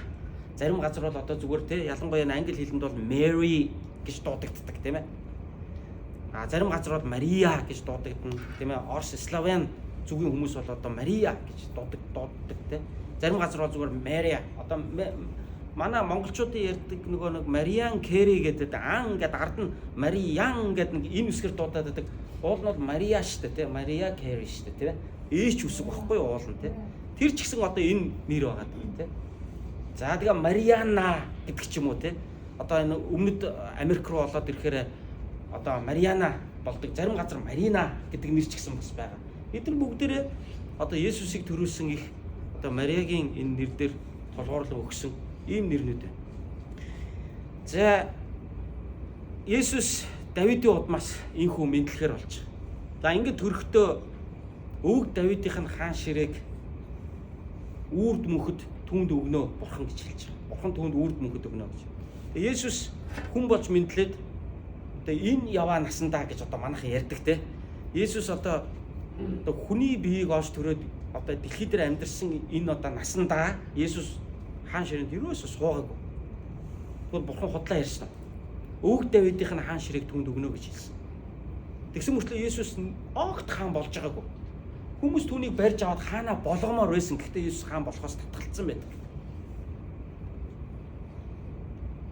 зарим газар бол одоо зүгээр те ялангуяа англи хэлэнд бол Mary гэж дуудагддаг тийм ээ. Зарим газар бол Мария гэж дуудагдана тийм ээ. Орос славян зүгийн хүмүүс бол одоо Мария гэж дууддаг те. Зарим газар бол зүгээр Мария. Одоо манай монголчуудын ярьдаг нэг Мариан Кэри гэдэг ан гэдэг ард нь Мариан гэдэг нэг энэ үсгээр дуудаад байдаг. Уул нь бол Мария шүү дээ, Мария Кэри шүү дээ, тийм ээ. Ч үсэг багхгүй уул нь, тийм. Тэр ч гэсэн одоо энэ нэр байгаа тийм. За тэгээ Мариана гэдэг ч юм уу, тийм. Одоо энэ өмнөд Америк руу болоод ирэхээр одоо Мариана болдог. Зарим газар Марина гэдэг нэр ч гэсэн бас байгаа. Эдгээр бүгдээрээ одоо Есүсийг төрүүлсэн их одоо Мариагийн энэ нэр дээр толгуурлан өгсөн ийм нэрнүүд байна. За Есүс Давидын удмаас энхүү мэдлэхээр болж байгаа. За ингээд төрөхдөө өвөг Давидынх нь хаан ширээг үрд мөнхөд түүнд өгнө бурхан гэж хэлж байгаа. Бурхан түүнд үрд мөнхөд өгнө гэж. Есүс хүн болж мэдлээд одоо энэ яваа насандаа гэж одоо манайхан ярьдаг те. Есүс одоо хүний биеийг олж төрөөд одоо дэлхий дээр амьдарсан энэ одоо насандаа Есүс хаан ширээнд юусоо суугаагүй. Тэгвэл бурхан худлаа ярьсан. Өвөг Давидынх нь хаан ширээг түүнд өгнө гэж хэлсэн. Тэгсэн мөртлөө Есүс огт хаан болж байгаагүй. Хүмүүс түүнийг барьж аваад хаанаа болгомоор байсан. Гэхдээ Есүс хаан болохоос татгалцсан байдаг.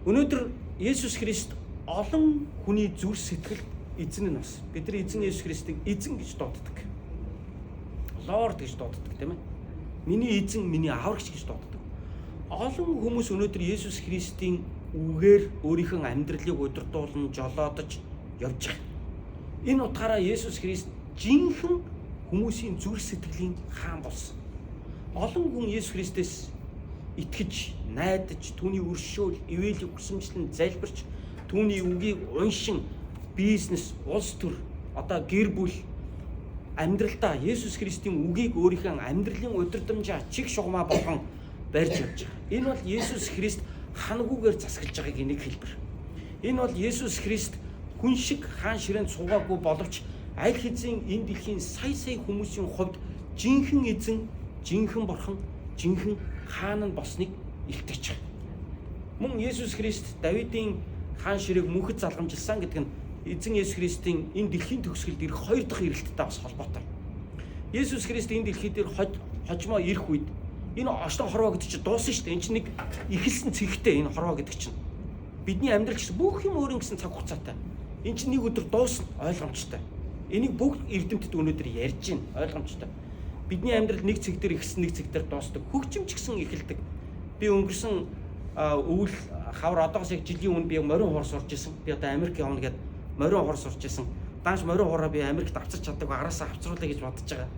Өнөөдөр Есүс Христ олон хүний зүрх сэтгэлд эзэн нь бас. Бид нар эзэн Есүс Христийг эзэн гэж дууддаг. Лорд гэж дууддаг тийм ээ. Миний эзэн, миний аврагч гэж дууддаг. Олон хүмүүс өнөөдөр Есүс Христийн үгээр өөрийнхөө амьдралыг удирдуулан жолоодож явж байгаа. Энэ утгаараа Есүс Христ жинхэнэ хүмүүсийн зүрх сэтгэлийн хаан болсон. Олон хүн Есүс Христээс итгэж, найдаж, түүний өршөөл, ивэлийг хүсэмжлэн залбирч, түүний үгийг уншин, бизнес, улс төр, одоо гэр бүл амьдралдаа Есүс Христийн үгийг өөрийнхөө амьдралын удирдамжаа чиг шугамаа болгон барьж явж байгаа. Энэ бол Есүс Христ хангуугаар засаглаж байгааг энийг хэлбэр. Энэ бол Есүс Христ хүн шиг хаан ширээнд суугаагүй боловч аль хэзээ энэ дэлхийн сая хүмүүсийн хувьд жинхэнэ эзэн, жинхэнэ бурхан, жинхэнэ хаан нь босныг илтгэж байгаа. Мөн Есүс Христ Давидын хаан ширээг мөнхөд залгамжилсан гэдэг нь эзэн Есүс Христийн энэ дэлхийн төгсгөлд ирэх хоёр дахь ирэлттэй бас холбоотой. Есүс Христ энэ дэлхий дээр хожмоо ирэх үед энэ ошлон хорвоо гэдэг чинь дуусна шүү дээ. Энэ чинь нэг ихэлсэн цэгтэй энэ хорвоо гэдэг чинь. Бидний амьдрал гэсэн бүх юм өөр ингэсэн цаг хугацаатай. Энэ чинь нэг өдөр дуусна, ойлгомжтой. Энийг бүгд эрдэмтэд өнөөдөр ярьж байна, ойлгомжтой. Бидний амьдрал нэг цэг дээр ихсэн, нэг цэг дээр дуусдаг. Хөгжим ч гэсэн эхэлдэг. Би өнгөрсөн өвөл хавар одоос яг жилийн өмнө би морин хор сурж исэн. Би одоо Америк явна гэд морин хор сурж исэн. Дааш морин хороо би Америкт авчирч чаддаг, араасаа авчруулъя гэж бодож байгаа.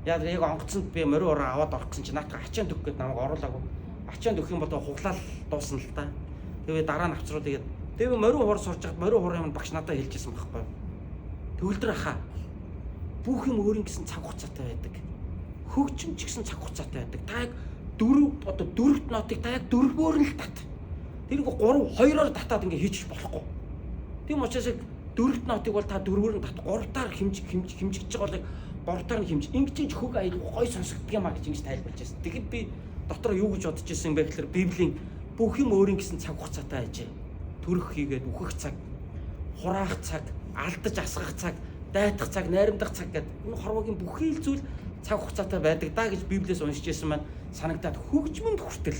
Яг онгоцонд би морин хороо аваад орох гэсэн чинь наатах ачаан төгөх гээд намайг оруулаагүй. Ачаан төгөх юм бол хуглаал дуусна л та. Тэгээ дараа нь авчруулъя гэд. Тэгээ морин хор сурж байгаад морин хороо юм багш надад хэлжсэн байхгүй. Төгөлдөр хаа. Бүх юм өөрийн гэсэн цаг хугацаатай байдаг. Хөгжим ч гэсэн цаг хугацаатай байдаг. Та яг дөрөвт нотыг та яг дөрвөөр нь л тат. Тэрийг 2-2-оор татаад ингээ хийчих болохгүй. Тийм учраас яг дөрөвт нотыг бол та дөрвөөр нь тат. 3-таар хэмжиж байгаа бол 3-таар нь хэмж. Ингэж хөг аяг гой сонсогддог юм а гэж ингэж тайлбарлаж байсан. Тэгэхэд би дотор юу гэж бодож ирсэн бэ гэхээр Библийн бүх юм өөрийн гэсэн цаг хугацаатай ажээ. Төрөх хийгээд үхэх цаг, хураах цаг, алдаж асгах цаг, дайтах цаг, найрамдах цаг гэдэг энэ хорвогийн бүхий л зүйл цаг хугацаатай байдаг даа гэж Библиэс уншиж байсан маань санагдаад хөгжмөнд хүртэл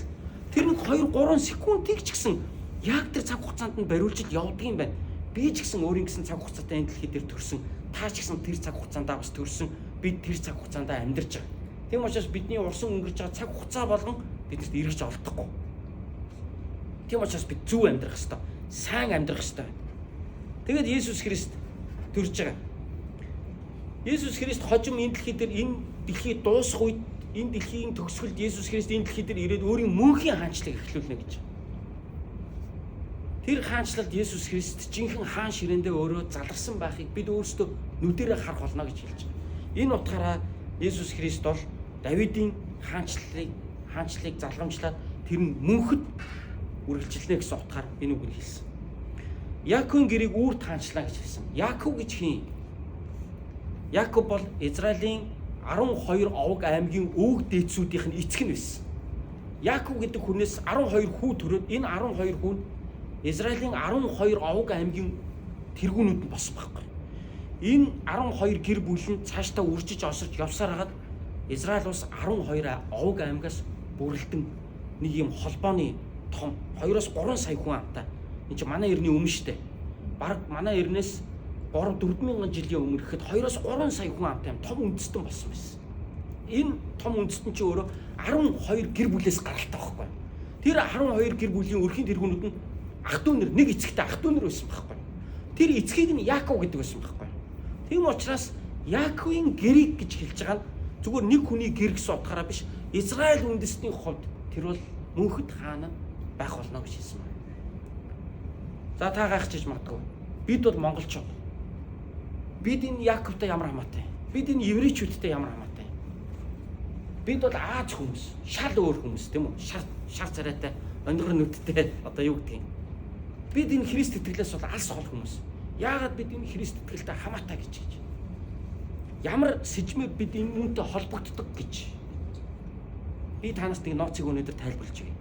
тэр нэг 2-3 секундыг ч гэсэн яг тэр цаг хугацаанд нь бариулж явдаг юм байна. Би ч гэсэн өөрийн гэсэн цаг хугацаатай энэ дэлхий дээр төрсөн. Та ч гэсэн тэр цаг хугацаандаа бас төрсөн. Бид тэр цаг хугацаандаа амьдарч байгаа. Тийм учраас бидний урсан өнгөрч байгаа цаг хугацаа болгон бидэрт эргэж олдохгүй. Тийм учраас бид зөв амьдрах ёстой. Сайн амьдрах ёстой. Тэгээд Есүс Христ төрж байгаа. Есүс Христ хожим энэ дэлхий дээр энэ дэлхий дуусах үед энэ дэлхийн төгсгөлд Есүс Христ энэ дэлхий дээр ирээд өөрийн мөнхийн хаанчлалыг эхлүүлнэ гэж. Тэр хаанчлалд Есүс Христ жинхэнэ хаан ширээндээ өөрөө заларсан байхыг бид өөрсдөө нүдэрээ харах болно гэж хэлж байгаа. Энэ утгаараа Есүс Христ бол Давидын хаанчлалыг залгамжлаад тэр нь мөнхөд үргэлжилнэ гэсэн утгаар энэ үгийг хэлсэн. Яаковын гэрийг үрд хаанчлаа гэж хэлсэн. Яаков гэж хин? Яаков бол Израилийн 12 овог аймгийн өвөг дээдсүүдийнх нь эцэг нь байсан. Яаков гэдэг хүнээс 12 хүү төрөөд энэ 12 хүн Израилийн 12 овог аймгийн тэргүүнүүд нь болсон байхгүй. Энэ 12 гэр бүл нь цаашдаа үржиж осорч явсаар хагаад Израиль улс 12 овог аймгаас бүрэлдэн нэг юм холбооны том 2-3 сая хүн амтай. Энд чинь манай эртний өмнө штэ. Бараг манай эртнээс 3-4 жилийн өмнө гэхэд 2-3 сая хүн амтай том үндэстэн болсон байсан. Энэ том үндэстэн чинь өөрөө 12 гэр бүлээс гаралтай байхгүй. Тэр 12 гэр бүлийн өрхийн тэргүүнүүд нь ах дүү нар нэг эцэгтэй ах дүү нар байсан байхгүй. Тэр эцгийг нь Яаков гэдэг байсан байхгүй. Тийм учраас Яаковын гэрийг гэж хэлж байгаа нь зүгээр нэг хүний гэр гэсэн утгаараа биш. Израиль үндэстний хувьд тэр бол мөнхөд хаан байх болно гэж хэлсэн байна. За та гайхчихж магадгүй. Бид бол монголчууд. Бид энэ Яаковтай ямар хамаатай? Бид энэ еврейчүүдтэй ямар хамаатай? Бид бол Аз хүмүүс, шал өөр хүмүүс тийм үү? Шар царайтай, онгор нүдтэй одоо юу гэдгийг. Бид энэ Христ итгэлээс бол алс хол хүмүүс. Яагаад бид энэ Христ итгэлтэй хамаатай гэж хэлж? Ямар сэжмээр бид энэ үнтэй холбогддог гэж. Би танаас нэг ноцыг өнөөдөр тайлбарлаж өгье.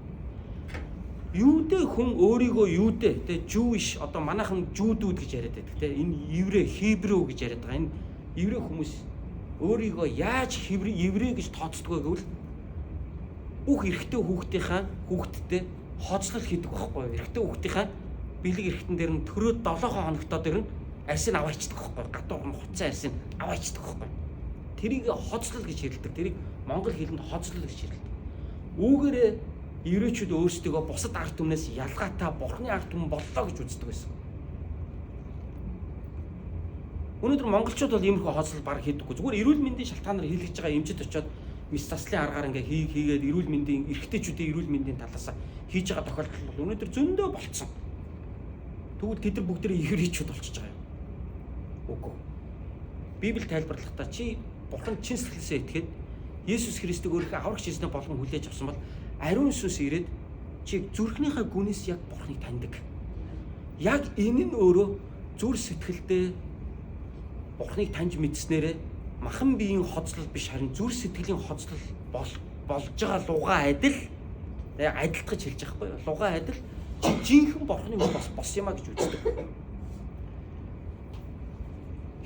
Юудэ хүн өөрийгөө юудэ тэ Jewish одоо манайхан жүүдүүд гэж яриад байдаг тэ энэ еврей хибрүү гэж яриад байгаа. Энэ еврей хүмүүс өөрийгөө яаж еврей гэж тооцдог вэ гэвэл бүх эрэгтэй хүүхдтэй хоцлол хийдэг байхгүй. Эрэгтэй хүүхдийнхаа бэлэг эрэгтэн дээр нь төрөө 7 хоногтоо дээр нь арсын аваачдаг байхгүй. Гадуур нь хуцсан арсын аваачдаг байхгүй. Тэрийг хоцлол гэж хэлдэг. Тэрийг монгол хэлэнд хоцлол гэж хэлдэг. Үүгээрээ еврейчүүд өөрсдөө бусад ард түмнээс ялгаатай бурхны ард түмэн боллоо гэж үздэг байсан. Өнөөдөр монголчууд бол иймэрхүү хоцлол баг хийдэггүй. Зүгээр эрүүл мэндийн шалтгаанаар хийлгэж байгаа эмчит очиод мис заслын аргаар ингээ хийгээд эрүүл мэндийн эрэгтэйчүүдийн эрүүл мэндийн талаас хийж байгаа тохиолдол бол өнөөдөр зөндөө болцсон. Тэгвэл тэд нар бүгдээ еврейчүүд болчихж байгаа юм. Үгүй. Библи тайлбарлахдаа чи бурхан чин сэтгэлээсээ итгээд Есүс Христийг өөрийнхөө аврагч эзнээ болгон хүлээж авсан бол ариун сүнс ирээд чи зүрхнийхээ гүнээс яг бурхныг таньдаг. Яг энэ нь өөрөө зүр сэтгэлдээ бурхныг таньж мэдснээрээ махан биеийн хоцлол биш харин зүр сэтгэлийн хоцлол болж байгаа лугаа адил адилтгаж хэлж байгаа байхгүй юу? Лугаа адил жинхэнэ бурхны хүн бос юм а гэж үздэг.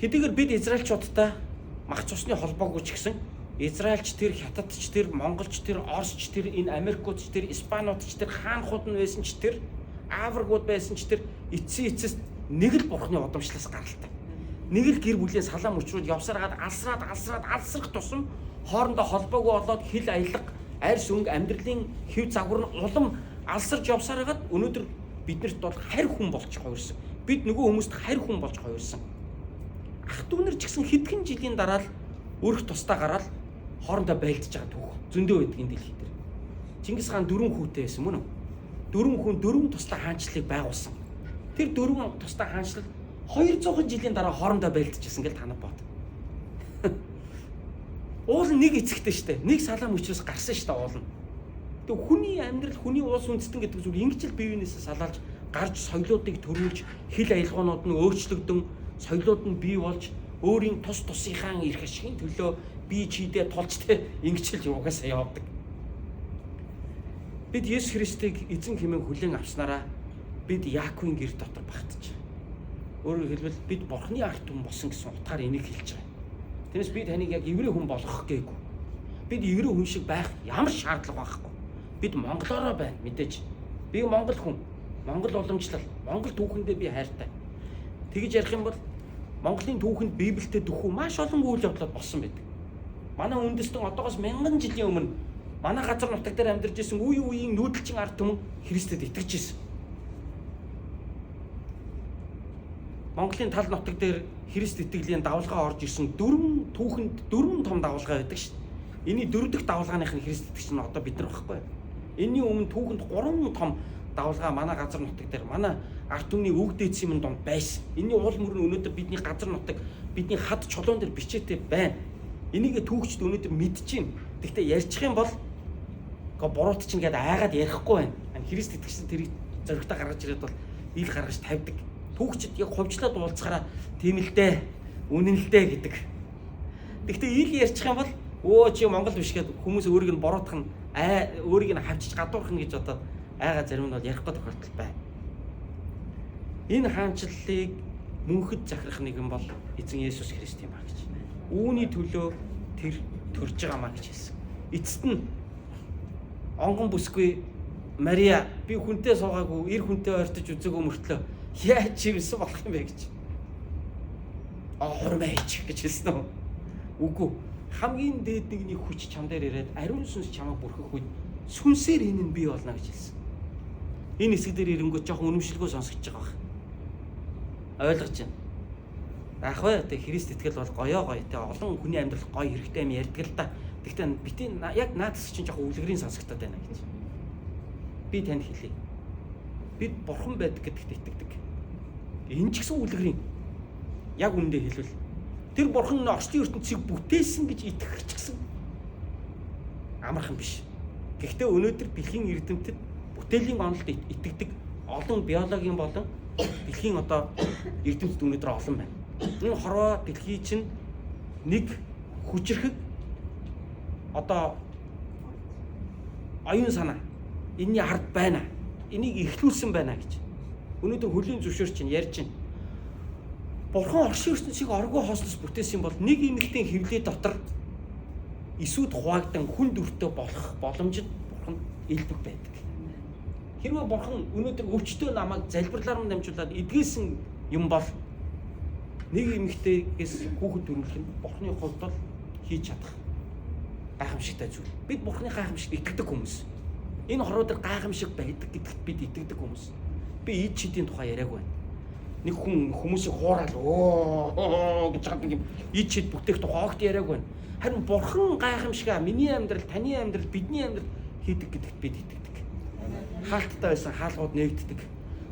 Хэдийгээр бид израильчуудтай мах цусны холбоогүй ч гэсэн Израильч тэр, Хятадч тэр, Монголч тэр, Оросч тэр, энэ Америкч тэр, Испаниудч тэр, хаанхууд нь байсан ч тэр, Африкууд байсан ч тэр эцсийн эцэст нэг л бурхны удамшлаас гаралтай. Нэг л гэр бүлийн салаа мөчрүүд явсараад алсрах тусам хоорондоо холбоогүй болоод хил аялга, арьс өнгө, амьдралын хэв загвар нь улам алсарж явсараад өнөөдөр биднэрт бол харь хүн болж хувирсан. Бид нөгөө хүмүүст харь хүн болж хувирсан. Ах дүүнэр ч гэсэн хэдхэн жилийн дараа л өрх тустаа гараад хоорондоо байлдаж байгаа түүх зөндөө байдаг энэ дэлхий дээр. Чингис хаан 4 хүүтэй байсан мөн үү? 4 хүн 4 тустай хаанчлалыг байгуулсан. Тэр 4 тустай хаанчлал 200 жилийн дараа хоорондоо байлдажсэн гэж танаа бод. Уул нэг эцэгтэй штэ. Нэг салаа мөчрөөс гарсан штэ уул нь. Тэг хүний амьдрал, хүний уус үндэстэн гэдэг зүйл ингэж л бие биенээсээ салаалж гарч соёлоодыг төрүүлж хил аялгаанууд нь өөрчлөгдөн, соёлууд нь бий болж өөрийн тус тусынхаа эрх ашигын төлөө бие чийдээ тулж тэ ингэж л угаасаа явдаг. Бид Есүс Христийг эзэн хэмээн хүлээн авснараа бид Яаковын гэр дотор багтаж. Өөрөөр хэлбэл бид Бурхны ард түмэн болсон гэсэн утгаар энийг хэлж байгаа. Тэрнээс би таныг яг еврей хүн болгох гээгүй. Бид еврей хүн шиг байх ямар шаардлага байхгүй. Бид монголоороо байна мэдээж. Би монгол хүн, монгол уламжлал, монгол түүхэндээ би хайртай. Тэгж ярих юм бол Монголын түүхэнд Библиэд дөхөв маш олон үйл явдлууд болсон байдаг. Манай үндэстэн одоогоос мянган жилийн өмнө манай газар нутаг дээр амьдарч исэн үеийн нүүдэлчин ард түмэн Христэд итгэж исэн. Монголын тал нутаг дээр Христ итгэлийн давалгаа орж ирсэн 4 түүхэнд 4 том давалгаа байдаг шүү дээ. Эний 4 дахь давалгааных нь Христ итгэж нь одоо бид нар багхгүй. Энийн өмнө түүхэнд 3 том давалгаа манай газар нутаг дээр манай ард түмний өг дээдсийн юм донд байсан. Энийн уул мөр нь өнөөдөр бидний газар нутаг, бидний хад чулуун дээр бичээтэй байна. Энийг түүхчд өнөөдөр мэдчихээн. Гэхдээ ярьчих юм бол буруут чинь гээд айгаад ярихгүй байна. Христ итгэгчид тэрийг зөрөгтэй гаргаж ирээд бол ил гаргаж тавьдаг. Түүхчд яг хувьчлаад уулзахаараа тийм л дээ, үнэн л дээ гэдэг. Гэхдээ ил ярьчих юм бол өө чи Монгол биш гээд хүмүүс өөрийг нь буруутгах нь өөрийг нь хавчиж гадуурх нь гэж одоо айгаа зарим нь бол ярихгүй тохиолдол байна. Энэ хаанчлалыг мөнхөд захирах нэгэн бол эзэн Есүс Христ юм а гэж. Үүний төлөө тэр төрж байгаамаа гэж хэлсэн. Эцэст нь онгон бүсгүй Мария би хүнтэй суугаагүй, эр хүнтэй ойртож үзээгүй мөртлөө яаж чивсэн болох юм бэ гэж. Ормайч гэж хэлсэн үү? Үгүй. Хамгийн дээд нэгний хүч чам дээр ирээд ариун сүнс чамайг бүрхэх үед сүнсээр энэ нь бий болно гэж хэлсэн. Энэ хэсэг дээр ирэнгүүт жоохон үнэмшилгөө сонсгож байгаа баг. Ойлгож байна. Ах вэ тэг Христ итгэл бол гоё те олон хүний амьдрал гоё хэрэгтэй юм ярьдаг л да. Гэхдээ битээ яг наадс чинь жоохон үлгэрийн сонсогдоод байна гэж. Би танд хэлье. Бид бурхан байдаг гэдэгт итгэдэг. Энэ ч гэсэн үлгэрийн. Яг үүндээ хэлвэл тэр бурхан орчлын ертөнцийг бүтээсэн гэж итгэх ч гэсэн амархан биш. Гэхдээ өнөөдөр бэлгийн эрдэмтэд бүтээлийн онолд итгэдэг олон биологийн болон дэлхийн одоо эрдэмтэд өнөөдөр олон байна. Энэ хорвоо дэлхий чинь нэг хүчрхэг одоо оюун санаа энэний ард байна. Энийг эхлүүлсэн байна гэж. Өнөөдөр хөлийн зөвшөөр чинь ярьж байна. Бурхан оршин ертөнцийг оргуу хоосноос бүтээсэн бол нэг эмэгтэй хэвлээ дотор эсүүд хуваагдан хүн дүртэй болох боломжид бурхан илбэг байдаг. Хэрвээ бурхан өнөөдөр өвчтөө намайг залбирлаар нь дамжуулаад эдгээсэн юм бол нэг эмэгтэйгээс хүүхэд төрүүлэх нь бурханы хувьд бол хийж чадах гайхамшигтай зүйл. Бид бурханы гайхамшигт итгэдэг хүмүүс. Энэ хорвоо дээр гайхамшиг байдаг гэдэгт бид итгэдэг хүмүүс. Би ид чидийн тухай яриаг байна. Нэг хүн хүмүүсийг хуурал гэж байгаа юм ид чид бүтээх тухай огт яриаг байна. Харин бурхан гайхамшигаа миний амьдрал, таны амьдрал, бидний амьдрал хийдэг гэдэгт бид итгэдэг. Хаалттай байсан хаалгууд нээгддэг.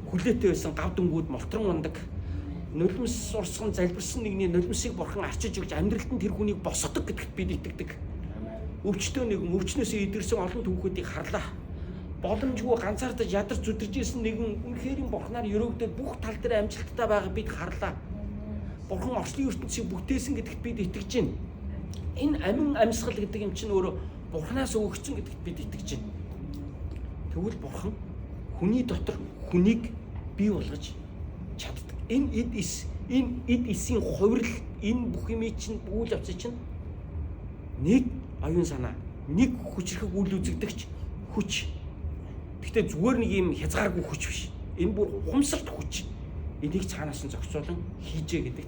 Хүлээтэй байсан гав дүнгууд молтрон ундаг. Нулимс урсган залбирсан нэгний нулимсыг бурхан арчиж өгч амьдралд нь тэр хүнийг босгодог гэдэгт бид итгэдэг. Өвчтөө нэгэн өвчнөөсөө идэрсэн олон түүхүүдийг харлаа. Боломжгүй ганцаардаж ядарч зүдэрж исэн нэгэн үнэхэрийн бурхнаар өрөөгдөд бүх тал дээр амжилттай байгааг бид харлаа. Бурхан орчлын ертөнцийг бүтээсэн гэдэгт бид итгэж байна. Энэ амин амьсгал гэдэг юм чинь өөрөө бурханаас өгөгдсөн гэдэгт бид итгэж байна. Тэгвэл бурхан хүний дотор хүнийг бий болгож чаддаг. Энэ эд ис Энэ эд эсийн хувирал, энэ бүх юм чинь үйл явц чинь нэг оюун санаа, нэг хүчрхэг үйл үзэгдэгч хүч. Гэхдээ зүгээр нэг юм хязгааргүй хүч биш. Энэ бүр ухамсарт хүч. Энийг цаанаас нь зохицуулан хийжээ гэдэг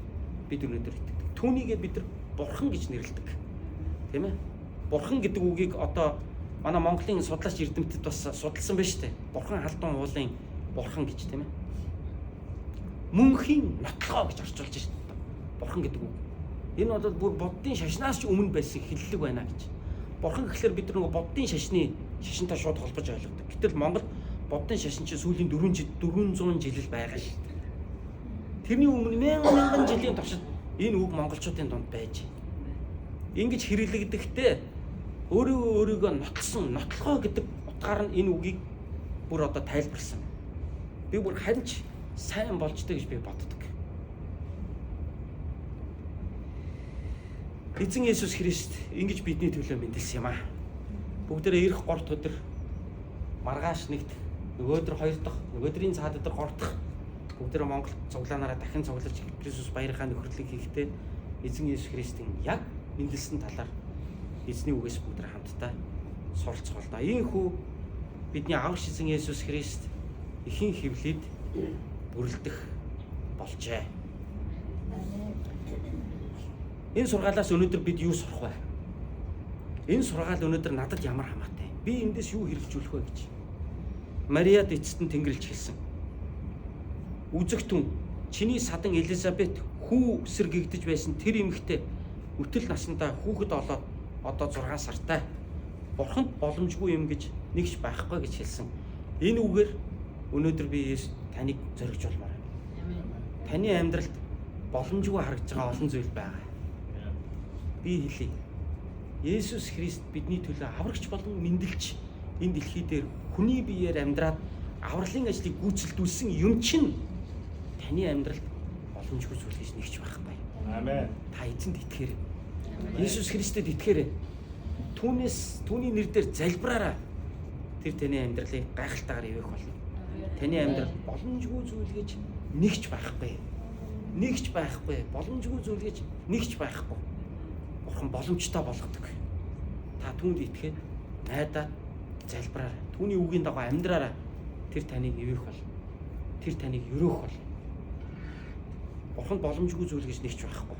бид өнөөдөр итгэдэг. Түүнийгээ бид нар бурхан гэж нэрлэдэг. Тийм ээ? Бурхан гэдэг үгийг одоо манай Монголын судлаач эрдэмтэд бас судалсан байна шүү дээ. Бурхан халдун уулын бурхан гэж, тийм ээ? Мөнхийн нотлогоо гэж орчуулж шүү дээ. Бурхан гэдэг үг. Энэ бол бүр боддын шашнаас ч өмнө байсан хэллэг байна гэж. Бурхан гэхэлэр бид нөгөө боддын шашинтай шууд холбож ойлгодог. Гэтэл Монгол боддын шашин чинь сүүлийн 400 жил байгаа шүү дээ. Тэрний өмнө мянган жилийн туршид энэ үг монголчуудын дунд байж. Ингэж хэрэглэгдэхдээ өөрийгөө нотлогоо гэдэг утгаар нь энэ үгийг бүр одоо тайлбарсан. Би бүр харин ч сайн болжтой гэж би боддог. Эзэн Есүс Христ ингэж бидний төлөө мэндэлсэн юм аа. Бүгдээрээ ирэх 3 дахь өдөр маргааш нэгт, нөгөөдөр 2 дахь, нөгөөдрийн цаад өдөр 3 дахь бүгдээрээ Монгол цуглаанаараа дахин цуглаж Христос баярхааны нөхөрлөгийг хийхдээ эзэн Есүс Христийн яг мэндэлсэн талаар эзний үгээс бүгдээр хамтдаа суралцгаал да. Ийхүү бидний аврагч эзэн Есүс Христ эхийн хэвлэлд бүрлдэх болжээ. Энэ сургаалаас өнөөдөр бид юу сурах вэ? Энэ сургаал өнөөдөр надад ямар хамаатай? Би эндээс юу хэрэгжүүлэх вэ гэж. Мариад эцэст нь тэнгэрлэж хэлсэн. Үзэгтэн чиний садан Элизабет хүү сэргийгдэж байсан тэр эмэгтэй өтөл наснда хүүхэд олоод одоо 6 сартай. Бурханд боломжгүй юм гэж нэгч байхгүй гэж хэлсэн. Энэ үгээр өнөөдөр би таныг зоригжуулмаар байна. Таны амьдралд боломжгүй харагдж байгаа олон зүйл байгаа. Би хэлье. Есүс Христ бидний төлөө аврагч болон мэндэлж энэ дэлхий дээр хүний биеэр амьдраад авралын ажлыг гүйцэлдүүлсэн юм чинь таны амьдралд боломжгүй зүйл гэж нэгч байхгүй. Амен. Та эзэнд итгэхэр. Есүс Христэд итгэхэр. Түүний нэрээр залбираарай. Тэр таны амьдралыг гайхалтайгаар ивэх болно. Таны амьдрал боломжгүй зүйл гэж нэгч байхгүй. Нэгч байхгүй. Боломжгүй зүйл гэж нэгч байхгүй. Бурхан боломжтой болгодог. Та түүнд итгээд найдаад залбираарай. Түүний үгийн дагуу амьдраарай. Тэр таныг ивэх бол. Тэр таныг өрөөх бол. Бурхан боломжгүй зүйл гэж нэгч байхгүй.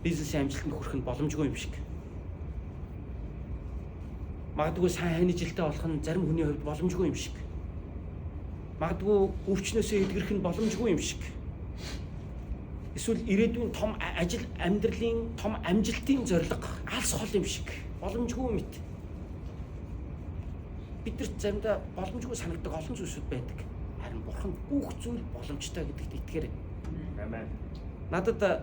Бизнесийн амжилтанд хүрэх нь боломжгүй юм шиг. Магадгүй сайн хайны жилтэй болох нь зарим хүний хувьд боломжгүй юм шиг. Магадгүй өвчнөөсөө эдгэрэх нь боломжгүй юм шиг. Эсвэл ирээдүйн том ажил амьдралын том амжилтын зорилго алс хол юм шиг. Боломжгүй мэт. Бидэрт заримдаа боломжгүй санагддаг олон зүйлсүүд байдаг. Харин Бурхан бүх зүйл боломжтой гэдэгт итгээрэй. Амен. Надад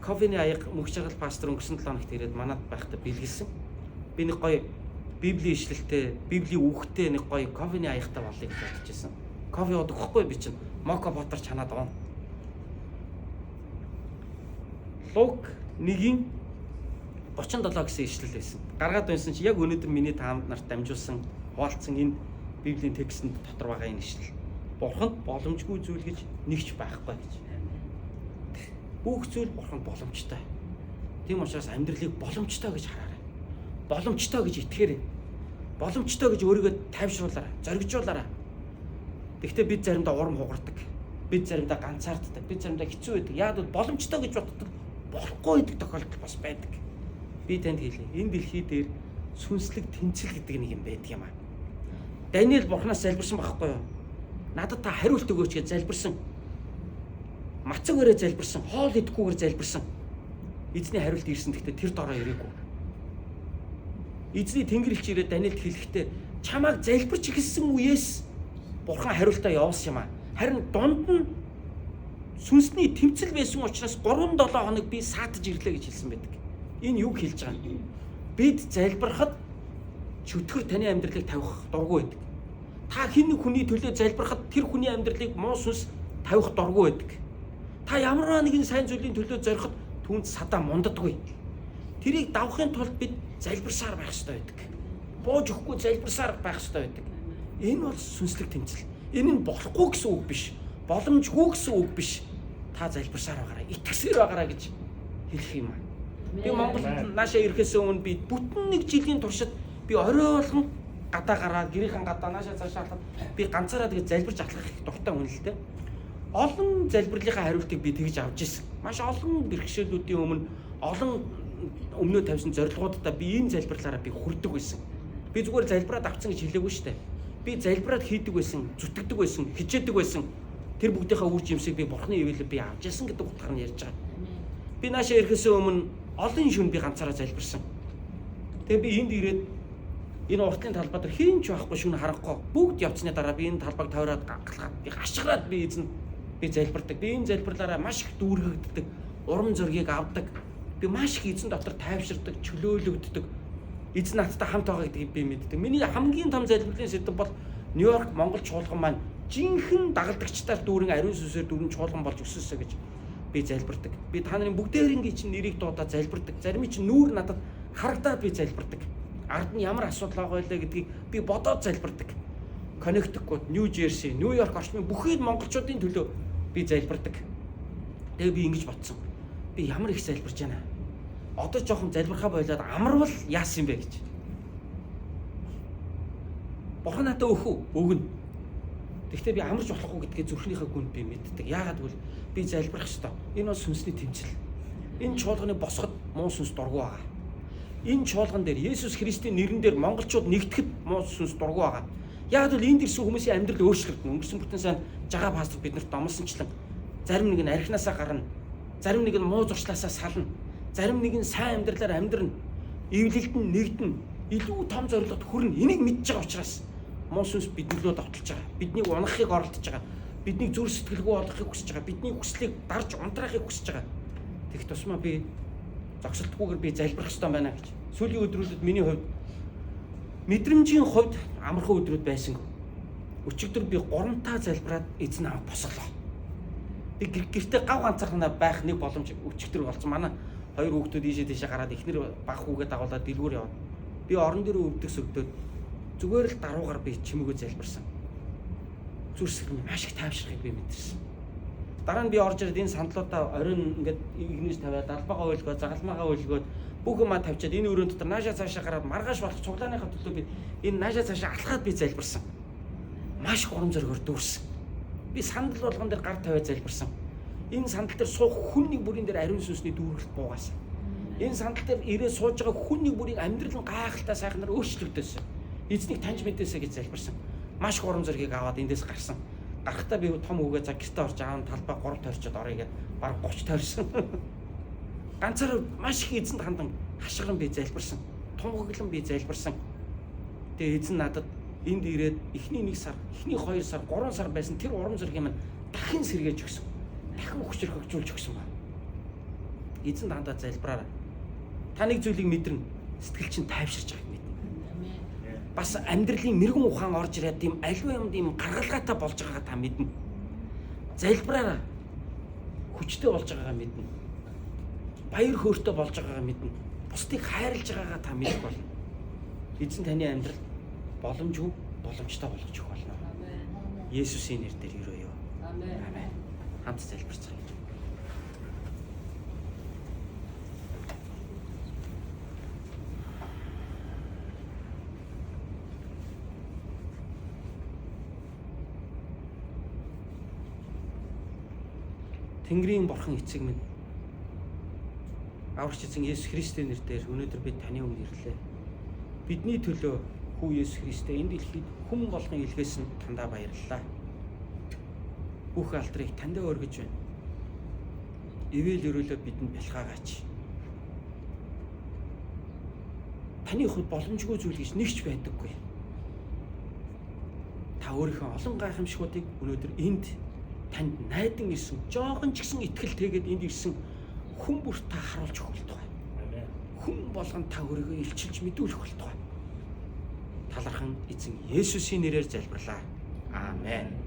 кофений аяг мөнх жаргал пастор өнгөрсөн 7 хоногт ирээд манад байхдаа бэлгэлсэн. Би нэг гоё Библийн ишлэлтэй, Библийн үгтэй нэг гоё кофений аягтай болъё гэж бодчихсон. Кофе уухгүй би чинь мока ботор чанаад уун. Лук 1-ийн 37 гэсэн ишлэл байсан. Гаргаад байсан чи яг өнөөдөр миний та нарт дамжуулсан, хуваалцсан энэ Библийн текстэнд дотор байгаа энэ ишлэл. Бурханд боломжгүй зүйл гэж нэгч байхгүй гэж. Бүх зүйл Бурханд боломжтой. Тийм учраас амьдралыг боломжтой гэж хараарай. Боломжтой гэж итгээрэй. Боломжтой гэж өөрийгөө тайвшруулаарай, зоригжуулаарай. Гэхдээ бид заримдаа урам хугардаг. Бид заримдаа ганцаарддаг. Бид заримдаа хэцүү байдаг. Яг бол боломжтой гэж боддог. Болохгүй гэдэг тохиолдол бас байдаг. Би танд хэлье. Энэ дэлхий дээр сүнслэг тэнцэл гэдэг нэг юм байдаг юм аа. Даниэл Бурханаас залбирсан байхгүй юу? Надад та хариулт өгөөч гэж залбирсан. Мацаг өрөө залбирсан, хоол идэхгүйгээр залбирсан. Эзний хариулт ирсэн. Гэхдээ тэр дороо ирээгүй. Эзний тэнгэрлэгч ирээд Даниэлд хэлэхдээ чамайг залбирч эхэлсэн үеэс Бурхан хариултаа явуулсан юм аа. Харин дунд нь сүнсний тэмцэл байсан учраас 3-7 хоног би саатаж ирлээ гэж хэлсэн байдаг. Энэ юг хэлж байгаа юм? Бид залбирахад чөтгөр таны амьдралыг тавих дургүй байдаг. Та хэн нэг хүний төлөө залбирахад тэр хүний амьдралыг муу сүнс тавих дургүй байдаг. Та ямар нэгэн сайн зүйлийн төлөө зориход түүнд садаа мундадгүй. Тэрийг давахын тулд бид залбирсаар байх ёстой байдаг. Бууж өгөхгүй залбирсаар байх ёстой байдаг. Энэ бол сүнслэг тэмцэл. Энэ нь болохгүй гэсэн үг биш. Боломжгүй гэсэн үг биш. та залбирсаар байгаарай, итгэсээр байгаарай гэж хэлэх юм аа. Би Монголд наашаа ирэхээс өмнө би бүтэн 1 жилийн туршид би орой болгон гадаа гараад гэрийнхэн гадаа наашаа цаашаа хахад би ганцаараа тэгээд залбирч ахлах их дуртай хүн л дээ. Олон залбирлынхаа хариултыг би тэгж авч ирсэн. Маш олон бэрхшээлүүдийн өмнө олон өмнөө тавьсан зорилгоудаа би энэ залбирлаараа би хүрдэг байсан. Би зүгээр залбираад авцсан гэж хэлээгүй шүү дээ. Би залбираад хийдэг байсан, зүтгэдэг байсан, хичээдэг байсан. Тэр бүгдийнхээ үр жимсийг би Бурхны ивэлээр би авч ясан гэдэг утгаар нь ярьж байгаа. Би наашаа ирэхээс өмнө олон шүн би ганцаараа залбирсан. Тэгээ би энд ирээд энэ уртлын талбай дээр хэн ч байхгүй шүн харахгүй. Бүгд явцны дараа би энэ талбайг тойроод гангалгаад би хашгираад би эзэн би залбирдаг. Би энэ залбирлаараа маш их дүүргэгддэг. Урам зоригийг авдаг. Би маш их эзэн дотор тайвширдаг, чөлөөлөгддөг. Эзэн надтай хамт байгаа гэдгийг би мэддэг. Миний хамгийн том залбирлын сэдэв бол Нью-Йорк Монгол чуулган маань жинхэнэ дагалдагчдаар дүүрэн ариун сүнсээр дүүрэн чуулган болж өсөсөө гэж би залбирдаг. Би та нарын бүгдээрийн чинь нэрийг дуудаад залбирдаг. Зарим нь чинь нүүр надад харагдаад би залбирдаг. Ард нь ямар асуудал байгаа байлаа гэдгийг би бодоод залбирдаг. Коннектикут, Нью-Жерси, Нью-Йорк орчмын бүхий монголчуудын төлөө би залбирдаг. Тэгээ би ингэж бодсон. Би ямар их залбирч байна. Одоо жоохон залбирхаа болоод амарвал яасан юм бэ гэж. Бурхан надад өгнө. Гэхдээ би амарч болохгүй гэдгээ зүрхнийхээ гүнд би мэддэг. Яагаад гэвэл би залбирах ёстой. Энэ бол сүнсний тэмцэл. Энэ чуулганы босгод муу сүнс дургу байгаа. Энэ чуулган дээр Есүс Христийн нэрэн дээр монголчууд нэгтгэхэд муу сүнс дургу байгаа. Яагаад гэвэл энд ирсэн хүмүүсийн амьдрал өөрчлөгдөн. Өнгөрсөн бүтэн сайн жагаа пастор биднэрт домолсончлан зарим нэг нь архинаасаа гарна. Зарим нэг нь муу зуршлаасаа сална. Зарим нэг нь сайн амьдралаар амьдрна. Эвлэлд нь нэгдэн илүү том зорилгод хүрнэ. Энийг мэдж байгаа учраас муу сүнс биднэлөө давталж байгаа. Биднийг унахыг оролдож байгаа. Биднийг зүр сэтгэлгүй болгохыг хүсэж байгаа. Бидний хүслийг дарж унтраахыг хүсэж байгаа. Тэгэх тусмаа би зогсолтгүйгээр би залбирах ёстой байна гэж. Сүүлийн өдрүүдэд миний хувьд мэдрэмжийн хувьд амархан өдрүүд байсангүй. Өчигдөр би 3 таа залбираад эзэн аваад босголоо. Би гэртээ гав ганцаархнаа байх нэг боломж өчигдөр болсон. Манай 2 хүүхдүүд ийшээ тийшээ гараад эхнэр баг хүүгээ дагуулаад дэлгүүр яваад. Би орон дээр өвдөх сөгдөөд зүгээр л даруугаар би чимээгөө залбирсан. Зүрх сэтгэл маш их тайвшрахыг би мэдэрсэн. Дараа нь би орж ирээд энэ сандлуудаа оройн ингээд игнэж тавиад албагаа ойлгоод, загалмаагаа ойлгоод бүх юмаа тавьчаад энэ өрөөнд дотор наашаа цаашаа гараад маргааш болох цуглааныхаа төлөө би энэ наашаа цаашаа алхаад би залбирсан. Маш их урам зоригоор дүүрсэн. Би сандал болгон дээр гар тавиад залбирсан. Энэ сандал дээр суух хүн нэг бүрийн дээр ариун сүнсний дүүргэлт буугаасан. Энэ сандал дээр ирээд сууж байгаа хүн нэг бүрийн амьдрал нь гайхалтай сайхнаар өөрчлөгдөөсөн. Эзнийг таньж мэдээсэй гэж залбирсан. Маш их урам зоригийг аваад эндээс гарсан. Гарахтаа би том хүүгээ за гэртээ орж аав талбай 3 тойрчод орё гэд баг 30 тойрсон. Ганцаараа маш их эзэнд хандан хашгиран би залбирсан. Тунгаглан би залбирсан. Тэгээ эзэн надад энд ирээд эхний 1 сар, эхний 2 сар, 3 сар байсан тэр урам зоригийн маань дахин сэргээж өгсөн. Дахин хүчээр хөгжүүлж өгсөн ба. Эзэн дандаа залбираарай. Та нэг зүйлийг мэдэрнэ. Сэтгэл чинь тайвширч байгааг мэднэ. Бас амьдралын мэрэгэн ухаан орж ирээд тийм аливаа юмд ийм гаргалгаатай болж байгаагаа та мэднэ. Залбираарай. Хүчтэй болж байгаагаа мэднэ. Баяр хөөртэй болж байгаагаа мэднэ. Бусдыг хайрлаж байгаагаа та мэдэх болно. Эзэн таны амьдрал боломжгүй, боломжтой болгож өгөх болно. Есүсийн нэрээр өрөөё. Амен. Хамт залбирцгаая. Тэнгэрийн бурхан эцэг минь аврагч эзэн Есүс Христийн нэрээр өнөөдөр бид таны өмнө ирлээ. Бидний төлөө хүү Есүс Христос энэ дэлхийд хүн болгон илгээсэн тандаа баярлалаа. Бүх алдрыг тандаа өргөж байна. Ивэл өрөөлөө бидэнд бэлхаагаач. Таны хувьд боломжгүй зүйл гэж нэгч байдаггүй. Та өөрийнхөө олон гайхамшгуудыг өнөөдөр энд танд найдан ирсэн, жоохон ч гэсэн итгэлтэйгээд энд ирсэн хүн бүрт та харуулж өгөх болтугай. Хүн болгон та өөрийгөө илчилж мэдүүлэх болтугай. Талархан эзэн Есүсийн нэрээр залбирлаа. Амен.